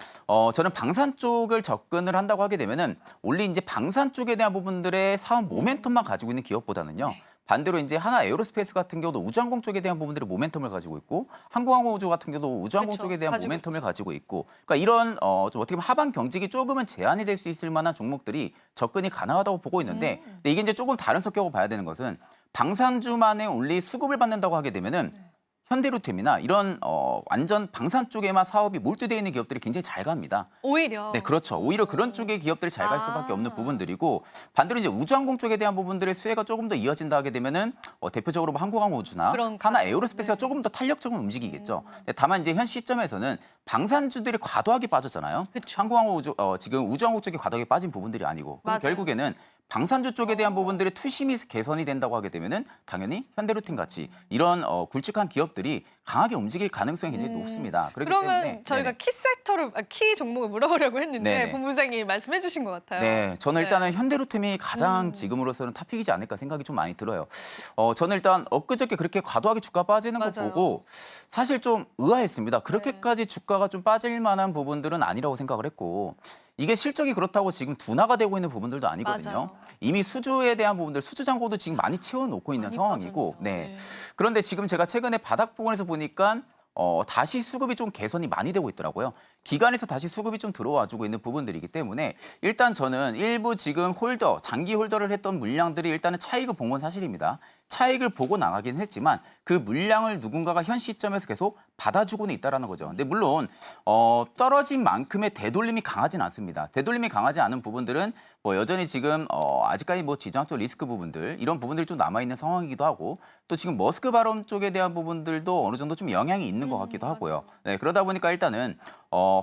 Speaker 3: 저는 방산 쪽을 접근을 한다고 하게 되면은 원래 이제 방산 쪽에 대한 부분들의 사업 모멘텀만 가지고 있는 기업보다는요. 반대로 이제 하나 에어로스페이스 같은 경우도 우주항공 쪽에 대한 부분들이 모멘텀을 가지고 있고 항공우주 같은 경우도 우주항공
Speaker 2: 그쵸,
Speaker 3: 쪽에 대한
Speaker 2: 가지고
Speaker 3: 모멘텀을
Speaker 2: 있죠.
Speaker 3: 가지고 있고 그러니까 이런 좀 어떻게 보면 하반 경직이 조금은 제한이 될 수 있을 만한 종목들이 접근이 가능하다고 보고 있는데 근데 이게 이제 조금 다른 성격으로 봐야 되는 것은 방산주만의 온리 수급을 받는다고 하게 되면은 현대로템이나 이런 완전 방산 쪽에만 사업이 몰두되어 있는 기업들이 굉장히 잘 갑니다.
Speaker 2: 오히려.
Speaker 3: 네, 그렇죠. 오히려 그런 쪽의 기업들이 잘 갈 수밖에 없는 부분들이고 반대로 이제 우주항공 쪽에 대한 부분들의 수혜가 조금 더 이어진다 하게 되면은 대표적으로 뭐 항공우주나
Speaker 2: 그런
Speaker 3: 하나
Speaker 2: 가죠.
Speaker 3: 에어로스페이스가 조금 더 탄력적으로 움직이겠죠. 근데 다만 이제 현 시점에서는 방산주들이 과도하게 빠졌잖아요.
Speaker 2: 그쵸.
Speaker 3: 항공우주 지금 우주항공 쪽이 과도하게 빠진 부분들이 아니고 그럼
Speaker 2: 맞아요.
Speaker 3: 결국에는 방산주 쪽에 대한 부분들의 투심이 개선이 된다고 하게 되면은 당연히 현대로템 같이 이런 굵직한 기업들이 강하게 움직일 가능성이 굉장히 높습니다. 그렇기
Speaker 2: 그러면
Speaker 3: 때문에
Speaker 2: 저희가
Speaker 3: 네네.
Speaker 2: 키 종목을 물어보려고 했는데
Speaker 3: 네네.
Speaker 2: 본부장님이 말씀해 주신 것 같아요.
Speaker 3: 네, 저는 일단은 현대로템이 가장 지금으로서는 탑픽이지 않을까 생각이 좀 많이 들어요. 저는 일단 엊그저께 그렇게 과도하게 주가 빠지는 거
Speaker 2: 맞아요.
Speaker 3: 보고 사실 좀 의아했습니다. 그렇게까지 주가가 좀 빠질 만한 부분들은 아니라고 생각을 했고 이게 실적이 그렇다고 지금 둔화가 되고 있는 부분들도 아니거든요.
Speaker 2: 맞아요.
Speaker 3: 이미 수주에 대한 부분들, 수주 잔고도 지금 많이 채워놓고 있는
Speaker 2: 많이
Speaker 3: 상황이고,
Speaker 2: 빠졌네요.
Speaker 3: 네. 그런데 지금 제가 최근에 바닥 부분에서 보니까 다시 수급이 좀 개선이 많이 되고 있더라고요. 기관에서 다시 수급이 좀 들어와주고 있는 부분들이기 때문에 일단 저는 일부 지금 장기 홀더를 했던 물량들이 일단은 차익을 본 건 사실입니다. 차익을 보고 나가긴 했지만 그 물량을 누군가가 현 시점에서 계속 받아주고는 있다라는 거죠. 근데 물론 떨어진 만큼의 되돌림이 강하진 않습니다. 되돌림이 강하지 않은 부분들은 뭐 여전히 지금 아직까지 뭐 지정학적 리스크 부분들 이런 부분들이 좀 남아 있는 상황이기도 하고 또 지금 머스크 발언 쪽에 대한 부분들도 어느 정도 좀 영향이 있는 것 같기도 하고요. 네, 그러다 보니까 일단은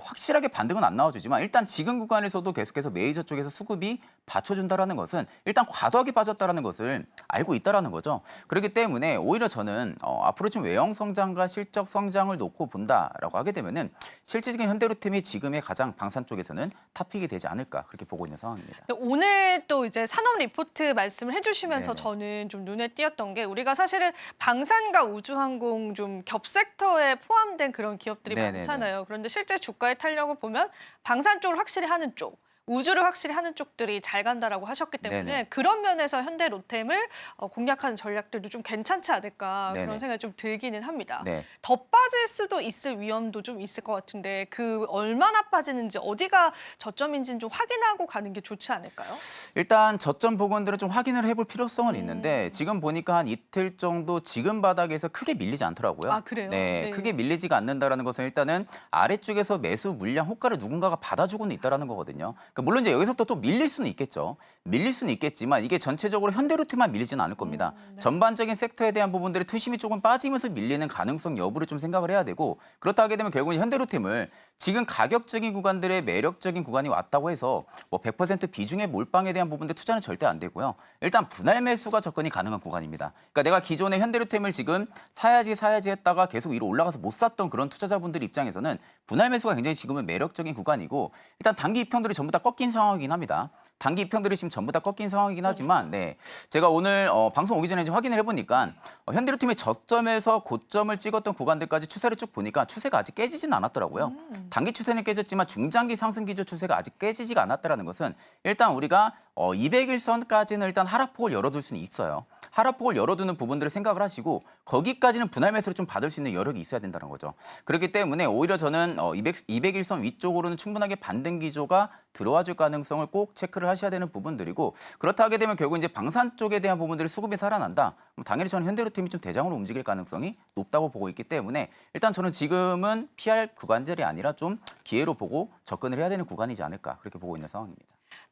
Speaker 3: 확실하게 반등은 안 나와주지만 일단 지금 구간에서도 계속해서 메이저 쪽에서 수급이 받쳐준다라는 것은 일단 과도하게 빠졌다라는 것을 알고 있다라는 거죠. 그렇기 때문에 오히려 저는 앞으로 좀 외형 성장과 실적 성장을 놓고 본다라고 하게 되면은 실질적인 현대로템이 지금의 가장 방산 쪽에서는 탑픽이 되지 않을까 그렇게 보고 있는 상황입니다.
Speaker 2: 오늘 또 이제 산업 리포트 말씀을 해주시면서
Speaker 3: 네네.
Speaker 2: 저는 좀 눈에 띄었던 게 우리가 사실은 방산과 우주항공 좀 겹섹터에 포함된 그런 기업들이
Speaker 3: 네네네.
Speaker 2: 많잖아요. 그런데 실제 주가의 탄력을 보면 방산 쪽을 확실히 하는 쪽, 우주를 확실히 하는 쪽들이 잘 간다라고 하셨기 때문에
Speaker 3: 네네.
Speaker 2: 그런 면에서 현대로템을 공략하는 전략들도 좀 괜찮지 않을까
Speaker 3: 네네.
Speaker 2: 그런 생각이 좀 들기는 합니다.
Speaker 3: 네.
Speaker 2: 더 빠질 수도 있을 위험도 좀 있을 것 같은데 그 얼마나 빠지는지 어디가 저점인지는 좀 확인하고 가는 게 좋지 않을까요?
Speaker 3: 일단 저점 부분들은 좀 확인을 해볼 필요성은 있는데 지금 보니까 한 이틀 정도 지금 바닥에서 크게 밀리지 않더라고요.
Speaker 2: 아, 그래요?
Speaker 3: 네,
Speaker 2: 네.
Speaker 3: 크게 밀리지가 않는다라는 것은 일단은 아래쪽에서 매수 물량 호가를 누군가가 받아주고는 있다라는 거거든요. 그러니까 물론 이제 여기서부터 또 밀릴 수는 있겠죠. 밀릴 수는 있겠지만 이게 전체적으로 현대로템만 밀리지는 않을 겁니다.
Speaker 2: 네.
Speaker 3: 전반적인 섹터에 대한 부분들의 투심이 조금 빠지면서 밀리는 가능성 여부를 좀 생각을 해야 되고 그렇다 하게 되면 결국은 현대로템을 지금 가격적인 구간들의 매력적인 구간이 왔다고 해서 뭐 100% 비중의 몰빵에 대한 부분들 투자는 절대 안 되고요. 일단 분할 매수가 접근이 가능한 구간입니다. 그러니까 내가 기존의 현대로템을 지금 사야지 했다가 계속 위로 올라가서 못 샀던 그런 투자자분들 입장에서는 분할 매수가 굉장히 지금은 매력적인 구간이고 일단 단기 입형들이 전부 다 꺾인 상황이긴 합니다. 단기 입형들이 지금 전부 다 꺾인 상황이긴 하지만 네, 제가 오늘 방송 오기 전에 좀 확인을 해보니까 현대로템의 저점에서 고점을 찍었던 구간들까지 추세를 쭉 보니까 추세가 아직 깨지진 않았더라고요. 단기 추세는 깨졌지만 중장기 상승 기조 추세가 아직 깨지지가 않았다는 것은 일단 우리가 200일선까지는 일단 하락폭을 열어둘 수는 있어요. 하락폭을 열어두는 부분들을 생각을 하시고 거기까지는 분할 매수를 좀 받을 수 있는 여력이 있어야 된다는 거죠. 그렇기 때문에 오히려 저는 200일선 위쪽으로는 충분하게 반등 기조가 들어와 줄 가능성을 꼭 체크를 하셔야 되는 부분들이고 그렇다 하게 되면 결국 이제 방산 쪽에 대한 부분들이 수급이 살아난다. 그럼 당연히 저는 현대로템이 좀 대장으로 움직일 가능성이 높다고 보고 있기 때문에 일단 저는 지금은 피할 구간들이 아니라 좀 기회로 보고 접근을 해야 되는 구간이지 않을까 그렇게 보고 있는 상황입니다.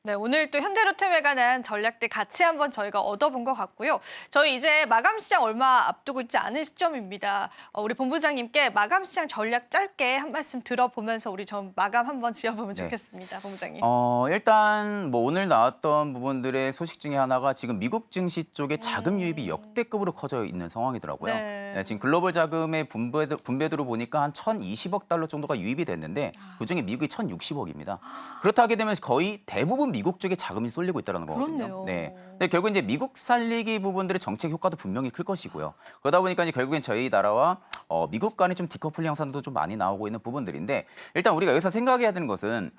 Speaker 2: 네, 오늘 또 현대로템에 관한 전략들 같이 한번 저희가 얻어본 것 같고요. 저희 이제 마감 시장 얼마 앞두고 있지 않은 시점입니다. 우리 본부장님께 마감 시장 전략 짧게 한 말씀 들어보면서 우리 좀 마감 한번 지어보면
Speaker 3: 네.
Speaker 2: 좋겠습니다, 본부장님.
Speaker 3: 일단 뭐 오늘 나왔던 부분들의 소식 중에 하나가 지금 미국 증시 쪽에 자금 유입이 역대급으로 커져 있는 상황이더라고요.
Speaker 2: 네.
Speaker 3: 지금 글로벌 자금의 분배도로 보니까 한 1,020억 달러 정도가 유입이 됐는데 그중에 미국이 1,060억입니다. 그렇다 하게 되면 거의 대부분 미국 쪽에 자금이 쏠리고 있다는 거거든요.
Speaker 2: 그렇네요.
Speaker 3: 네. 근데 결국 이제 미국 살리기 부분들의 정책 효과도 분명히 클 것이고요. 그러다 보니까 이제 결국엔 저희 나라와 미국 간의 좀 디커플링 현상도 좀 많이 나오고 있는 부분들인데 일단 우리가 여기서 생각해야 되는 것은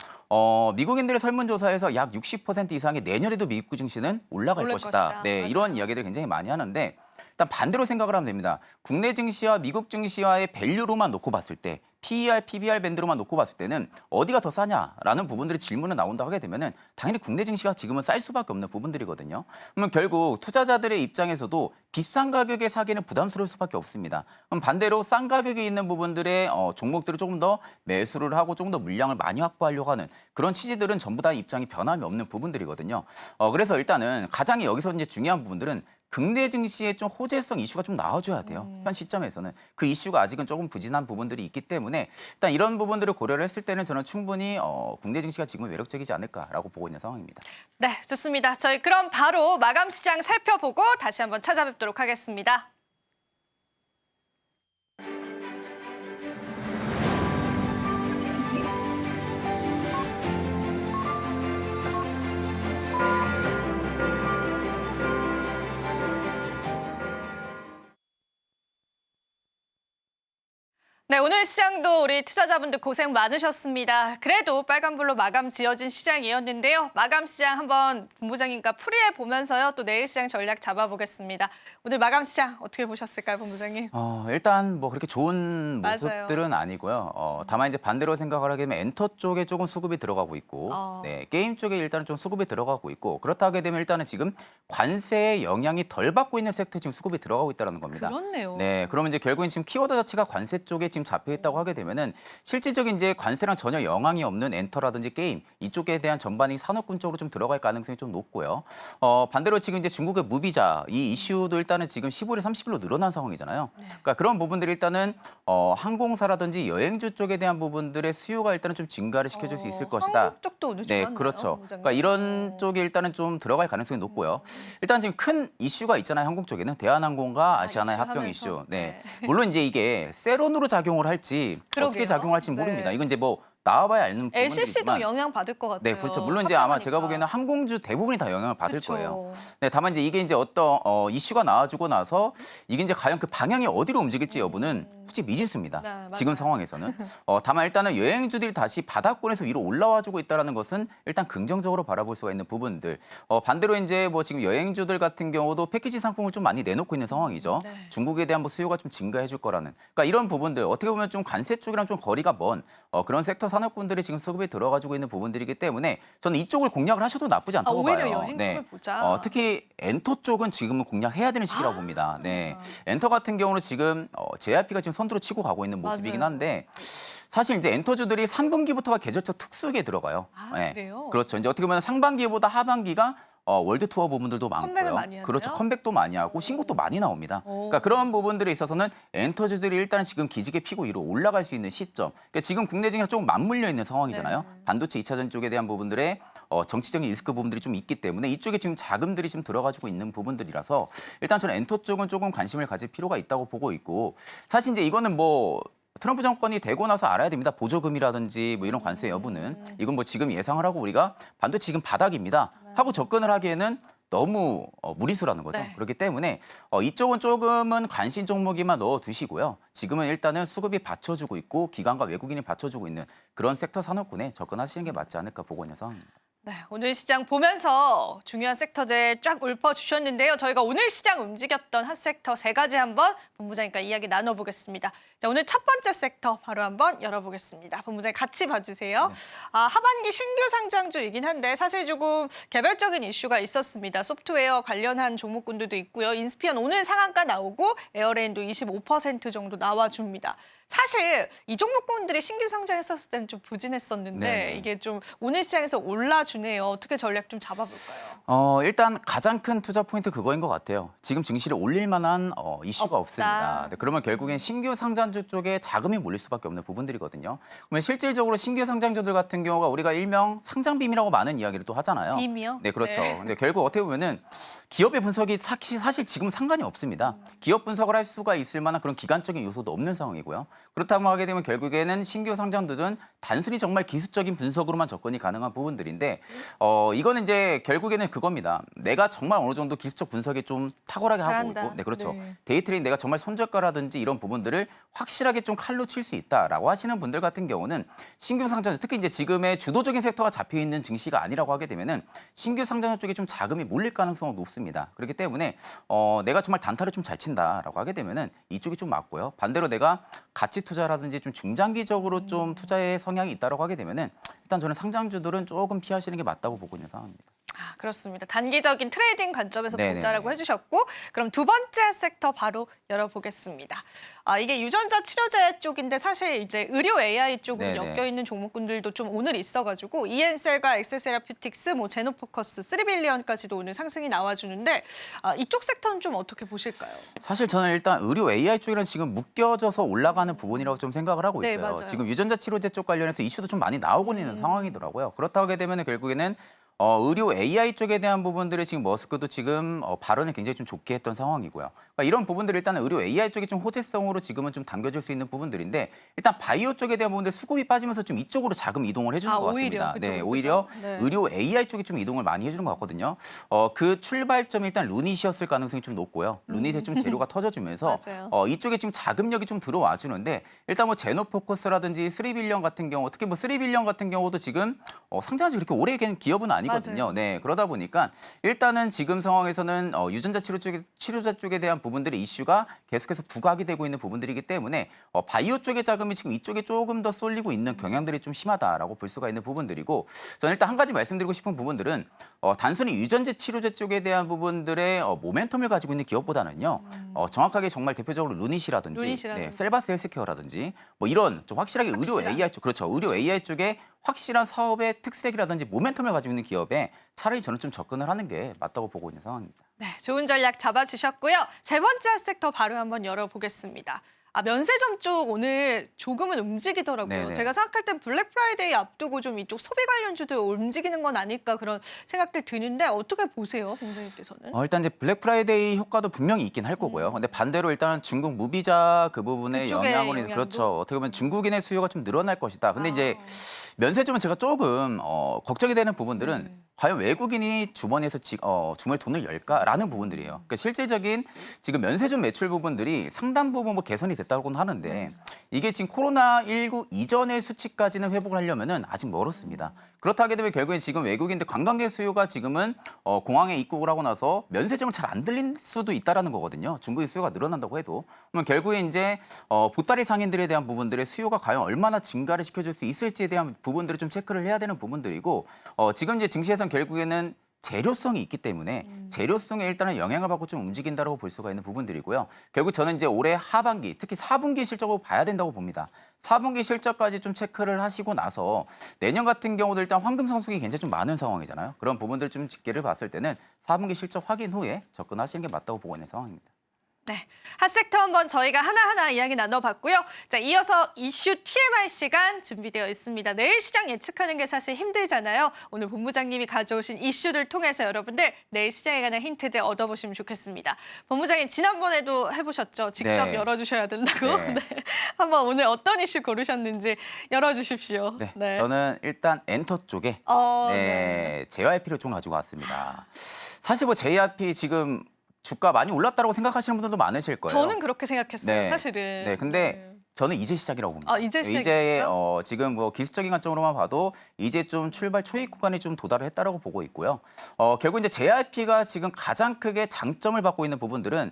Speaker 3: 미국인들의 설문조사에서 약 60% 이상이 내년에도 미국 증시는 올라갈 것이다. 네,
Speaker 2: 맞아요.
Speaker 3: 이런 이야기들 굉장히 많이 하는데 일단 반대로 생각을 하면 됩니다. 국내 증시와 미국 증시와의 밸류로만 놓고 봤을 때 PER, PBR 밴드로만 놓고 봤을 때는 어디가 더 싸냐라는 부분들이 질문을 나온다 하게 되면은 당연히 국내 증시가 지금은 쌀 수밖에 없는 부분들이거든요. 그러면 결국 투자자들의 입장에서도 비싼 가격에 사기는 부담스러울 수밖에 없습니다. 그럼 반대로 싼 가격에 있는 부분들의 종목들을 조금 더 매수를 하고 조금 더 물량을 많이 확보하려고 하는 그런 취지들은 전부 다 입장이 변함이 없는 부분들이거든요. 그래서 일단은 가장 여기서 이제 중요한 부분들은 국내 증시에 좀 호재성 이슈가 좀 나와줘야 돼요. 현 시점에서는 그 이슈가 아직은 조금 부진한 부분들이 있기 때문에 일단 이런 부분들을 고려를 했을 때는 저는 충분히 국내 증시가 지금은 매력적이지 않을까라고 보고 있는 상황입니다.
Speaker 2: 네, 좋습니다. 저희 그럼 바로 마감 시장 살펴보고 다시 한번 찾아뵙도록 하겠습니다. 네, 오늘 시장도 우리 투자자분들 고생 많으셨습니다. 그래도 빨간불로 마감 지어진 시장이었는데요. 마감 시장 한번 본부장님과 풀이해 보면서요. 또 내일 시장 전략 잡아보겠습니다. 오늘 마감 시장 어떻게 보셨을까요, 본부장님?
Speaker 3: 일단 뭐 그렇게 좋은
Speaker 2: 맞아요.
Speaker 3: 모습들은 아니고요. 다만 이제 반대로 생각을 하게 되면 엔터 쪽에 조금 수급이 들어가고 있고, 네, 게임 쪽에 일단은 좀 수급이 들어가고 있고, 그렇다 하게 되면 일단은 지금 관세의 영향이 덜 받고 있는 섹터에 지금 수급이 들어가고 있다는 겁니다.
Speaker 2: 그렇네요.
Speaker 3: 네, 그러면 이제 결국엔 지금 키워드 자체가 관세 쪽에 지금 잡혀 있다고 하게 되면은 실질적인 이제 관세랑 전혀 영향이 없는 엔터라든지 게임 이쪽에 대한 전반이 산업군 쪽으로 좀 들어갈 가능성이 좀 높고요. 반대로 지금 이제 중국의 무비자 이 이슈도 일단은 지금 15일 30일로 늘어난 상황이잖아요. 그러니까 그런 부분들이 일단은 항공사라든지 여행주 쪽에 대한 부분들의 수요가 일단은 좀 증가를 시켜줄 수 있을 것이다.
Speaker 2: 한국 쪽도 오늘
Speaker 3: 네,
Speaker 2: 좋았나요,
Speaker 3: 그렇죠.
Speaker 2: 본부장님?
Speaker 3: 그러니까 이런 쪽에 일단은 좀 들어갈 가능성이 높고요. 일단 지금 큰 이슈가 있잖아요. 항공 쪽에는 대한항공과 아시아나의
Speaker 2: 이슈
Speaker 3: 합병
Speaker 2: 하면서.
Speaker 3: 이슈. 네.
Speaker 2: 네.
Speaker 3: 물론 이제 이게 세론으로 작용을 할지
Speaker 2: 그러게요.
Speaker 3: 어떻게 작용할지
Speaker 2: 네.
Speaker 3: 모릅니다. 이건 이제 뭐 나와봐야 알는
Speaker 2: LCC도
Speaker 3: 부분이지만.
Speaker 2: 영향 받을 것 같아요.
Speaker 3: 네, 그렇죠. 물론 이제 아마 제가
Speaker 2: 합병하니까.
Speaker 3: 보기에는 항공주 대부분이 다 영향을 받을
Speaker 2: 그쵸.
Speaker 3: 거예요. 네, 다만 이제 이게 이제 어떤 이슈가 나와주고 나서 이게 이제 과연 그 방향이 어디로 움직일지 여부는 솔직히 미지수입니다.
Speaker 2: 네, 맞아요.
Speaker 3: 지금 상황에서는. 다만 일단은 여행주들이 다시 바닥권에서 위로 올라와주고 있다는 것은 일단 긍정적으로 바라볼 수가 있는 부분들. 반대로 이제 뭐 지금 여행주들 같은 경우도 패키지 상품을 좀 많이 내놓고 있는 상황이죠.
Speaker 2: 네.
Speaker 3: 중국에 대한 뭐 수요가 좀 증가해줄 거라는. 그러니까 이런 부분들 어떻게 보면 좀 관세 쪽이랑 좀 거리가 먼 그런 섹터 산업군들이 지금 수급에 들어가지고 있는 부분들이기 때문에 저는 이쪽을 공략을 하셔도 나쁘지 않다고
Speaker 2: 오히려
Speaker 3: 봐요.
Speaker 2: 여행 쪽을 보자.
Speaker 3: 특히 엔터 쪽은 지금은 공략해야 되는 시기라고 봅니다. 네, 엔터 같은 경우는 지금 JYP가 지금 선두로 치고 가고 있는 모습이긴
Speaker 2: 맞아요.
Speaker 3: 한데 사실 이제 엔터주들이 3분기부터가 계절적 특수기에 들어가요. 네,
Speaker 2: 그래요?
Speaker 3: 그렇죠. 이제 어떻게 보면 상반기보다 하반기가 월드 투어 부분들도
Speaker 2: 컴백을
Speaker 3: 많고요.
Speaker 2: 많이 하나요?
Speaker 3: 그렇죠. 컴백도 많이 하고 신곡도 많이 나옵니다. 그러니까 그런 부분들에 있어서는 엔터주들이 일단 지금 기지개 피고 위로 올라갈 수 있는 시점. 그러니까 지금 국내 증시가 조금 맞물려 있는 상황이잖아요.
Speaker 2: 네.
Speaker 3: 반도체 2차전 쪽에 대한 부분들의 정치적인 리스크 부분들이 좀 있기 때문에 이쪽에 지금 자금들이 지금 들어가지고 있는 부분들이라서 일단 저는 엔터 쪽은 조금 관심을 가질 필요가 있다고 보고 있고 사실 이제 이거는 뭐 트럼프 정권이 되고 나서 알아야 됩니다. 보조금이라든지 뭐 이런 관세 여부는 이건 뭐 지금 예상을 하고 우리가 반도체 지금 바닥입니다 하고 접근을 하기에는 너무 무리수라는 거죠.
Speaker 2: 네.
Speaker 3: 그렇기 때문에 이쪽은 조금은 관심 종목이만 넣어두시고요. 지금은 일단은 수급이 받쳐주고 있고 기관과 외국인이 받쳐주고 있는 그런 섹터 산업군에 접근하시는 게 맞지 않을까 보고 있는 상황입니다.
Speaker 2: 네, 오늘 시장 보면서 중요한 섹터들 쫙 읊어주셨는데요. 저희가 오늘 시장 움직였던 핫 섹터 3가지 한번 본부장님과 이야기 나눠보겠습니다. 자, 오늘 첫 번째 섹터 바로 한번 열어보겠습니다. 본부장님 같이 봐주세요. 하반기 신규 상장주이긴 한데 사실 조금 개별적인 이슈가 있었습니다. 소프트웨어 관련한 종목군들도 있고요. 인스피언 오늘 상한가 나오고 에어레인도 25% 정도 나와줍니다. 사실 이 종목군들이 신규 상장했었을 때는 좀 부진했었는데
Speaker 3: 네네.
Speaker 2: 이게 좀 오늘 시장에서 올라주네요. 어떻게 전략 좀 잡아볼까요?
Speaker 3: 일단 가장 큰 투자 포인트 그거인 것 같아요. 지금 증시를 올릴 만한 이슈가
Speaker 2: 없다.
Speaker 3: 없습니다. 네, 그러면 결국엔 신규 상장주 쪽에 자금이 몰릴 수밖에 없는 부분들이거든요. 그러면 실질적으로 신규 상장주들 같은 경우가 우리가 일명 상장빔이라고 많은 이야기를 또 하잖아요.
Speaker 2: 빔이요?
Speaker 3: 네, 그렇죠.
Speaker 2: 네.
Speaker 3: 근데 결국 어떻게 보면은 기업의 분석이 사실 지금 상관이 없습니다. 기업 분석을 할 수가 있을 만한 그런 기간적인 요소도 없는 상황이고요. 그렇다고 하게 되면 결국에는 신규 상장주들은 단순히 정말 기술적인 분석으로만 접근이 가능한 부분들인데 이거는 이제 결국에는 그겁니다. 내가 정말 어느 정도 기술적 분석에 좀 탁월하게 하고
Speaker 2: 잘한다.
Speaker 3: 있고, 네, 그렇죠.
Speaker 2: 네.
Speaker 3: 데이 트레이딩 내가 정말 손절가라든지 이런 부분들을 확실하게 좀 칼로 칠 수 있다라고 하시는 분들 같은 경우는 신규 상장주, 특히 이제 지금의 주도적인 섹터가 잡혀 있는 증시가 아니라고 하게 되면은 신규 상장주 쪽에 좀 자금이 몰릴 가능성은 높습니다. 그렇기 때문에 내가 정말 단타를 좀 잘 친다라고 하게 되면은 이쪽이 좀 맞고요. 반대로 내가 가치 투자라든지 좀 중장기적으로 좀 투자의 성향이 있다라고 하게 되면은 일단 저는 상장주들은 조금 피하시는 게 맞다고 보고 있는 상황입니다.
Speaker 2: 그렇습니다. 단기적인 트레이딩 관점에서
Speaker 3: 네네.
Speaker 2: 보자라고 해주셨고 그럼 두 번째 섹터 바로 열어보겠습니다. 이게 유전자 치료제 쪽인데 사실 이제 의료 AI 쪽으로
Speaker 3: 네네.
Speaker 2: 엮여 있는 종목군들도 좀 오늘 있어가지고 이엔셀과 엑셀세라피틱스, 뭐 제노포커스, 3빌리언까지도 오늘 상승이 나와주는데 이쪽 섹터는 좀 어떻게 보실까요?
Speaker 3: 사실 저는 일단 의료 AI 쪽이랑 지금 묶여져서 올라가는 부분이라고 좀 생각을 하고
Speaker 2: 네,
Speaker 3: 있어요.
Speaker 2: 맞아요.
Speaker 3: 지금 유전자 치료제 쪽 관련해서 이슈도 좀 많이 나오고 있는 상황이더라고요. 그렇다고 하게 되면 결국에는 의료 AI 쪽에 대한 부분들을 지금 머스크도 지금 발언을 굉장히 좀 좋게 했던 상황이고요. 그러니까 이런 부분들을 일단은 의료 AI 쪽에 좀 호재성으로 지금은 좀 당겨질 수 있는 부분들인데 일단 바이오 쪽에 대한 부분들 수급이 빠지면서 좀 이쪽으로 자금 이동을 해주는 것
Speaker 2: 오히려,
Speaker 3: 같습니다.
Speaker 2: 그죠,
Speaker 3: 네,
Speaker 2: 그죠.
Speaker 3: 오히려
Speaker 2: 네.
Speaker 3: 의료 AI 쪽에 좀 이동을 많이 해주는 것 같거든요. 그 출발점이 일단 루닛이었을 가능성이 좀 높고요. 루닛에 좀 재료가 터져주면서
Speaker 2: 맞아요.
Speaker 3: 이쪽에 지금 자금력이 좀 들어와 주는데 일단 뭐 제노포커스라든지 3빌리언 같은 경우 특히 뭐 3빌리언 같은 경우도 지금 상장한지 그렇게 오래 된 기업은 아니거든요.
Speaker 2: 맞아요.
Speaker 3: 네, 그러다 보니까 일단은 지금 상황에서는 유전자 치료자 쪽에 대한 부분들의 이슈가 계속해서 부각이 되고 있는 부분들이기 때문에 바이오 쪽의 자금이 지금 이쪽에 조금 더 쏠리고 있는 경향들이 좀 심하다라고 볼 수가 있는 부분들이고 저는 일단 한 가지 말씀드리고 싶은 부분들은 단순히 유전자 치료제 쪽에 대한 부분들의 모멘텀을 가지고 있는 기업보다는요 정확하게 정말 대표적으로 루닛이라든지 네, 셀바스 헬스케어라든지 뭐 이런 좀 확실하게 의료 AI 쪽 그렇죠 의료 AI 쪽에 확실한 사업의 특색이라든지 모멘텀을 가지고 있는 기업에 차라리 저는 좀 접근을 하는 게 맞다고 보고 있는 상황입니다.
Speaker 2: 네, 좋은 전략 잡아주셨고요. 세 번째 섹터 바로 한번 열어보겠습니다. 면세점 쪽 오늘 조금은 움직이더라고요.
Speaker 3: 네네.
Speaker 2: 제가 생각할 땐 블랙 프라이데이 앞두고 좀 이쪽 소비 관련주들 움직이는 건 아닐까 그런 생각들 드는데 어떻게 보세요, 본부님께서는?
Speaker 3: 일단 이제 블랙 프라이데이 효과도 분명히 있긴 할 거고요. 근데 반대로 일단은 중국 무비자 그 부분에
Speaker 2: 그쪽에
Speaker 3: 영향을
Speaker 2: 영향도?
Speaker 3: 그렇죠. 어떻게 보면 중국인의 수요가 좀 늘어날 것이다. 근데 이제 면세점은 제가 조금 걱정이 되는 부분들은 과연 외국인이 주머니에서 주머니 돈을 열까라는 부분들이에요. 그러니까 실질적인 지금 면세점 매출 부분들이 상당 부분 뭐 개선이 됐다고는 하는데 이게 지금 코로나19 이전의 수치까지는 회복을 하려면은 아직 멀었습니다. 그렇다 하게 되면 결국엔 지금 외국인들 관광객 수요가 지금은 공항에 입국을 하고 나서 면세점을 잘 안 들릴 수도 있다라는 거거든요. 중국의 수요가 늘어난다고 해도. 그러면 결국에 이제 보따리 상인들에 대한 부분들의 수요가 과연 얼마나 증가를 시켜줄 수 있을지에 대한 부분들을 좀 체크를 해야 되는 부분들이고 지금 이제 증시에서는 결국에는 재료성이 있기 때문에 재료성에 일단은 영향을 받고 좀 움직인다고 볼 수가 있는 부분들이고요. 결국 저는 이제 올해 하반기, 특히 4분기 실적을 봐야 된다고 봅니다. 4분기 실적까지 좀 체크를 하시고 나서 내년 같은 경우도 일단 황금 성수기 굉장히 좀 많은 상황이잖아요. 그런 부분들 좀 집계를 봤을 때는 4분기 실적 확인 후에 접근하시는 게 맞다고 보고 있는 상황입니다.
Speaker 2: 네, 핫섹터 한번 저희가 하나하나 이야기 나눠봤고요. 자, 이어서 이슈 TMI 시간 준비되어 있습니다. 내일 시장 예측하는 게 사실 힘들잖아요. 오늘 본부장님이 가져오신 이슈를 통해서 여러분들 내일 시장에 관한 힌트들 얻어보시면 좋겠습니다. 본부장님 지난번에도 해보셨죠? 직접
Speaker 3: 네.
Speaker 2: 열어주셔야 된다고.
Speaker 3: 네.
Speaker 2: 네. 한번 오늘 어떤 이슈 고르셨는지 열어주십시오.
Speaker 3: 네, 저는 일단 엔터 쪽에 JYP를 좀 가지고 왔습니다. 사실 뭐 JYP 지금 주가 많이 올랐다고 생각하시는 분들도 많으실 거예요.
Speaker 2: 저는 그렇게 생각했어요,
Speaker 3: 네.
Speaker 2: 사실은.
Speaker 3: 네, 근데 저는 이제 시작이라고 봅니다.
Speaker 2: 아, 이제
Speaker 3: 이제
Speaker 2: 시작이에요?
Speaker 3: 지금 뭐 기술적인 관점으로만 봐도 이제 좀 출발 초입 구간에 좀 도달을 했다라고 보고 있고요. 결국 이제 JYP가 지금 가장 크게 장점을 받고 있는 부분들은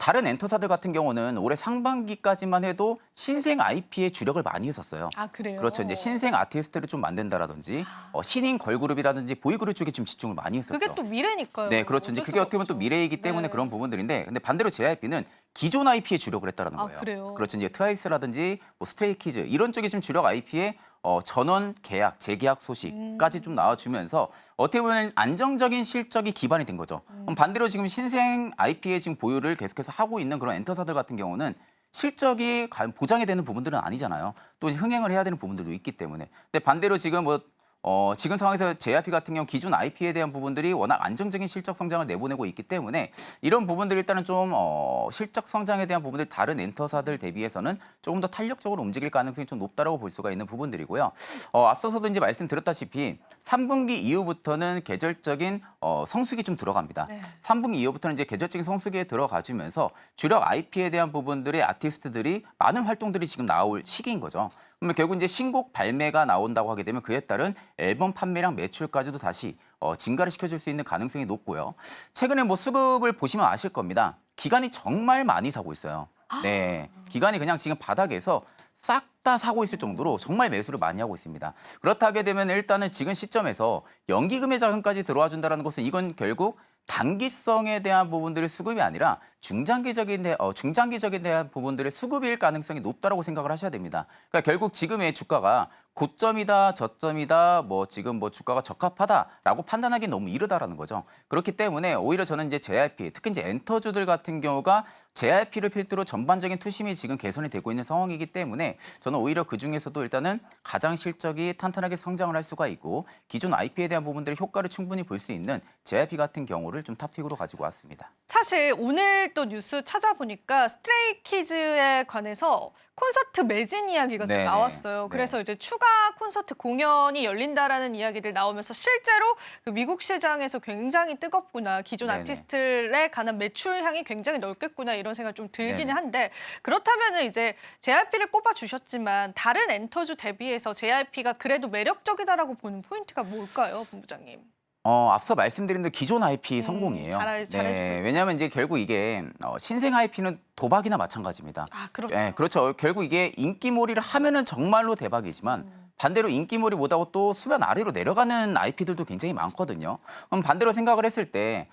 Speaker 3: 다른 엔터사들 같은 경우는 올해 상반기까지만 해도 신생 IP에 주력을 많이 했었어요.
Speaker 2: 아, 그래요?
Speaker 3: 그렇죠. 이제 신생 아티스트를 좀 만든다라든지 신인 걸그룹이라든지 보이그룹 쪽에 좀 집중을 많이 했었죠.
Speaker 2: 그게 또 미래니까요.
Speaker 3: 네, 그렇죠. 이제
Speaker 2: 어쩔
Speaker 3: 그게
Speaker 2: 수가
Speaker 3: 어떻게 보면 또
Speaker 2: 없죠.
Speaker 3: 미래이기 때문에
Speaker 2: 네.
Speaker 3: 그런 부분들인데, 근데 반대로 JYP는 기존 IP에 주력을 했다라는
Speaker 2: 아,
Speaker 3: 거예요.
Speaker 2: 그래요?
Speaker 3: 그렇죠. 이제 트와이스라든지 뭐 스트레이키즈 이런 쪽에 좀 주력 IP에 전원 계약, 재계약 소식까지 좀 나와주면서 어떻게 보면 안정적인 실적이 기반이 된 거죠. 그럼 반대로 지금 신생 IP의 지금 보유를 계속해서 하고 있는 그런 엔터사들 같은 경우는 실적이 과연 보장이 되는 부분들은 아니잖아요. 또 흥행을 해야 되는 부분들도 있기 때문에. 근데 반대로 지금 지금 상황에서 JYP 같은 경우 기존 IP에 대한 부분들이 워낙 안정적인 실적 성장을 내보내고 있기 때문에 이런 부분들이 일단은 좀 실적 성장에 대한 부분들 다른 엔터사들 대비해서는 조금 더 탄력적으로 움직일 가능성이 좀 높다라고 볼 수가 있는 부분들이고요. 앞서서도 이제 말씀드렸다시피 3분기 이후부터는 계절적인 성수기 좀 들어갑니다.
Speaker 2: 네.
Speaker 3: 3분기 이후부터는 이제 계절적인 성수기에 들어가주면서 주력 IP에 대한 부분들의 아티스트들이 많은 활동들이 지금 나올 시기인 거죠. 그러면 결국 이제 신곡 발매가 나온다고 하게 되면 그에 따른 앨범 판매량 매출까지도 다시 증가를 시켜줄 수 있는 가능성이 높고요. 최근에 뭐 수급을 보시면 아실 겁니다. 기관이 정말 많이 사고 있어요. 네, 기관이 그냥 지금 바닥에서 싹 다 사고 있을 정도로 정말 매수를 많이 하고 있습니다. 그렇다 하게 되면 일단은 지금 시점에서 연기금의 자금까지 들어와 준다는 것은 이건 결국 단기성에 대한 부분들의 수급이 아니라 중장기적인 대한 부분들의 수급일 가능성이 높다라고 생각을 하셔야 됩니다. 그러니까 결국 지금의 주가가 고점이다, 저점이다, 지금 주가가 적합하다라고 판단하기 너무 이르다라는 거죠. 그렇기 때문에 오히려 저는 이제 JYP, 특히 이제 엔터주들 같은 경우가 JYP를 필두로 전반적인 투심이 지금 개선이 되고 있는 상황이기 때문에 저는 오히려 그 중에서도 일단은 가장 실적이 탄탄하게 성장을 할 수가 있고 기존 IP에 대한 부분들의 효과를 충분히 볼 수 있는 JYP 같은 경우를 좀 탑픽으로 가지고 왔습니다.
Speaker 2: 사실 오늘 또 뉴스 찾아보니까 스트레이키즈에 관해서 콘서트 매진 이야기가 또
Speaker 3: 네네.
Speaker 2: 나왔어요.
Speaker 3: 네.
Speaker 2: 그래서 이제 추가 콘서트 공연이 열린다라는 이야기들 나오면서 실제로 그 미국 시장에서 굉장히 뜨겁구나. 기존
Speaker 3: 네네.
Speaker 2: 아티스트에 관한 매출 향이 굉장히 넓겠구나 이런 생각 좀 들기는
Speaker 3: 네네.
Speaker 2: 한데 그렇다면은 이제 JYP를 꼽아 주셨지만 다른 엔터주 대비해서 JYP가 그래도 매력적이다라고 보는 포인트가 뭘까요, 본부장님?
Speaker 3: 앞서 말씀드린 대로 기존 IP 성공이에요.
Speaker 2: 잘해주고
Speaker 3: 네, 왜냐하면 이제 결국 이게 신생 IP는 도박이나 마찬가지입니다.
Speaker 2: 아, 그렇죠.
Speaker 3: 네, 그렇죠. 결국 이게 인기몰이를 하면은 정말로 대박이지만 반대로 인기몰이 못하고 또 수면 아래로 내려가는 IP들도 굉장히 많거든요. 그럼 반대로 생각을 했을 때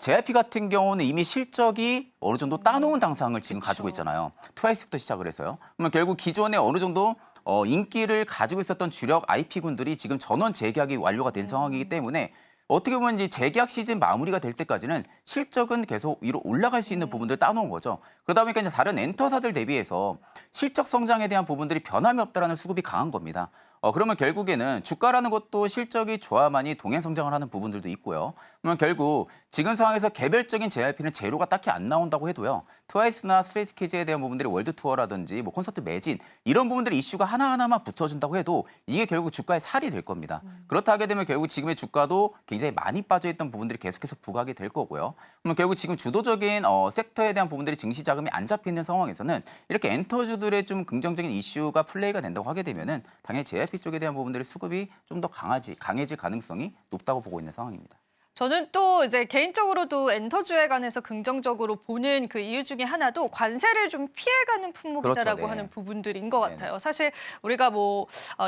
Speaker 3: JYP 같은 경우는 이미 실적이 어느 정도 따놓은 당상을 지금 가지고 있잖아요. 트와이스부터 시작을 해서요. 그러면 결국 기존에 어느 정도 인기를 가지고 있었던 주력 IP군들이 지금 전원 재계약이 완료가 된 상황이기 때문에 어떻게 보면 이제 재계약 시즌 마무리가 될 때까지는 실적은 계속 위로 올라갈 수 있는 부분들을 따놓은 거죠. 그러다 보니까 이제 다른 엔터사들 대비해서 실적 성장에 대한 부분들이 변함이 없다라는 수급이 강한 겁니다. 그러면 결국에는 주가라는 것도 실적이 좋아야만이 동행 성장을 하는 부분들도 있고요. 그러면 결국 지금 상황에서 개별적인 JYP는 재료가 딱히 안 나온다고 해도요. 트와이스나 스트레이트키즈에 대한 부분들이 월드 투어라든지 콘서트 매진 이런 부분들의 이슈가 하나하나만 붙어준다고 해도 이게 결국 주가의 살이 될 겁니다. 그렇다 하게 되면 결국 지금의 주가도 굉장히 많이 빠져있던 부분들이 계속해서 부각이 될 거고요. 그러면 결국 지금 주도적인 섹터에 대한 부분들이 증시 자금이 안 잡혀 있는 상황에서는 이렇게 엔터주들의 좀 긍정적인 이슈가 플레이가 된다고 하게 되면은 당연히 JYP 쪽에 대한 부분들의 수급이 좀 더 강해질 가능성이 높다고 보고 있는 상황입니다.
Speaker 2: 저는 또 이제 개인적으로도 엔터주에 관해서 긍정적으로 보는 그 이유 중에 하나도 관세를 좀 피해가는 품목이다라고
Speaker 3: 그렇죠, 네.
Speaker 2: 하는 부분들인 것
Speaker 3: 네네.
Speaker 2: 같아요. 사실 우리가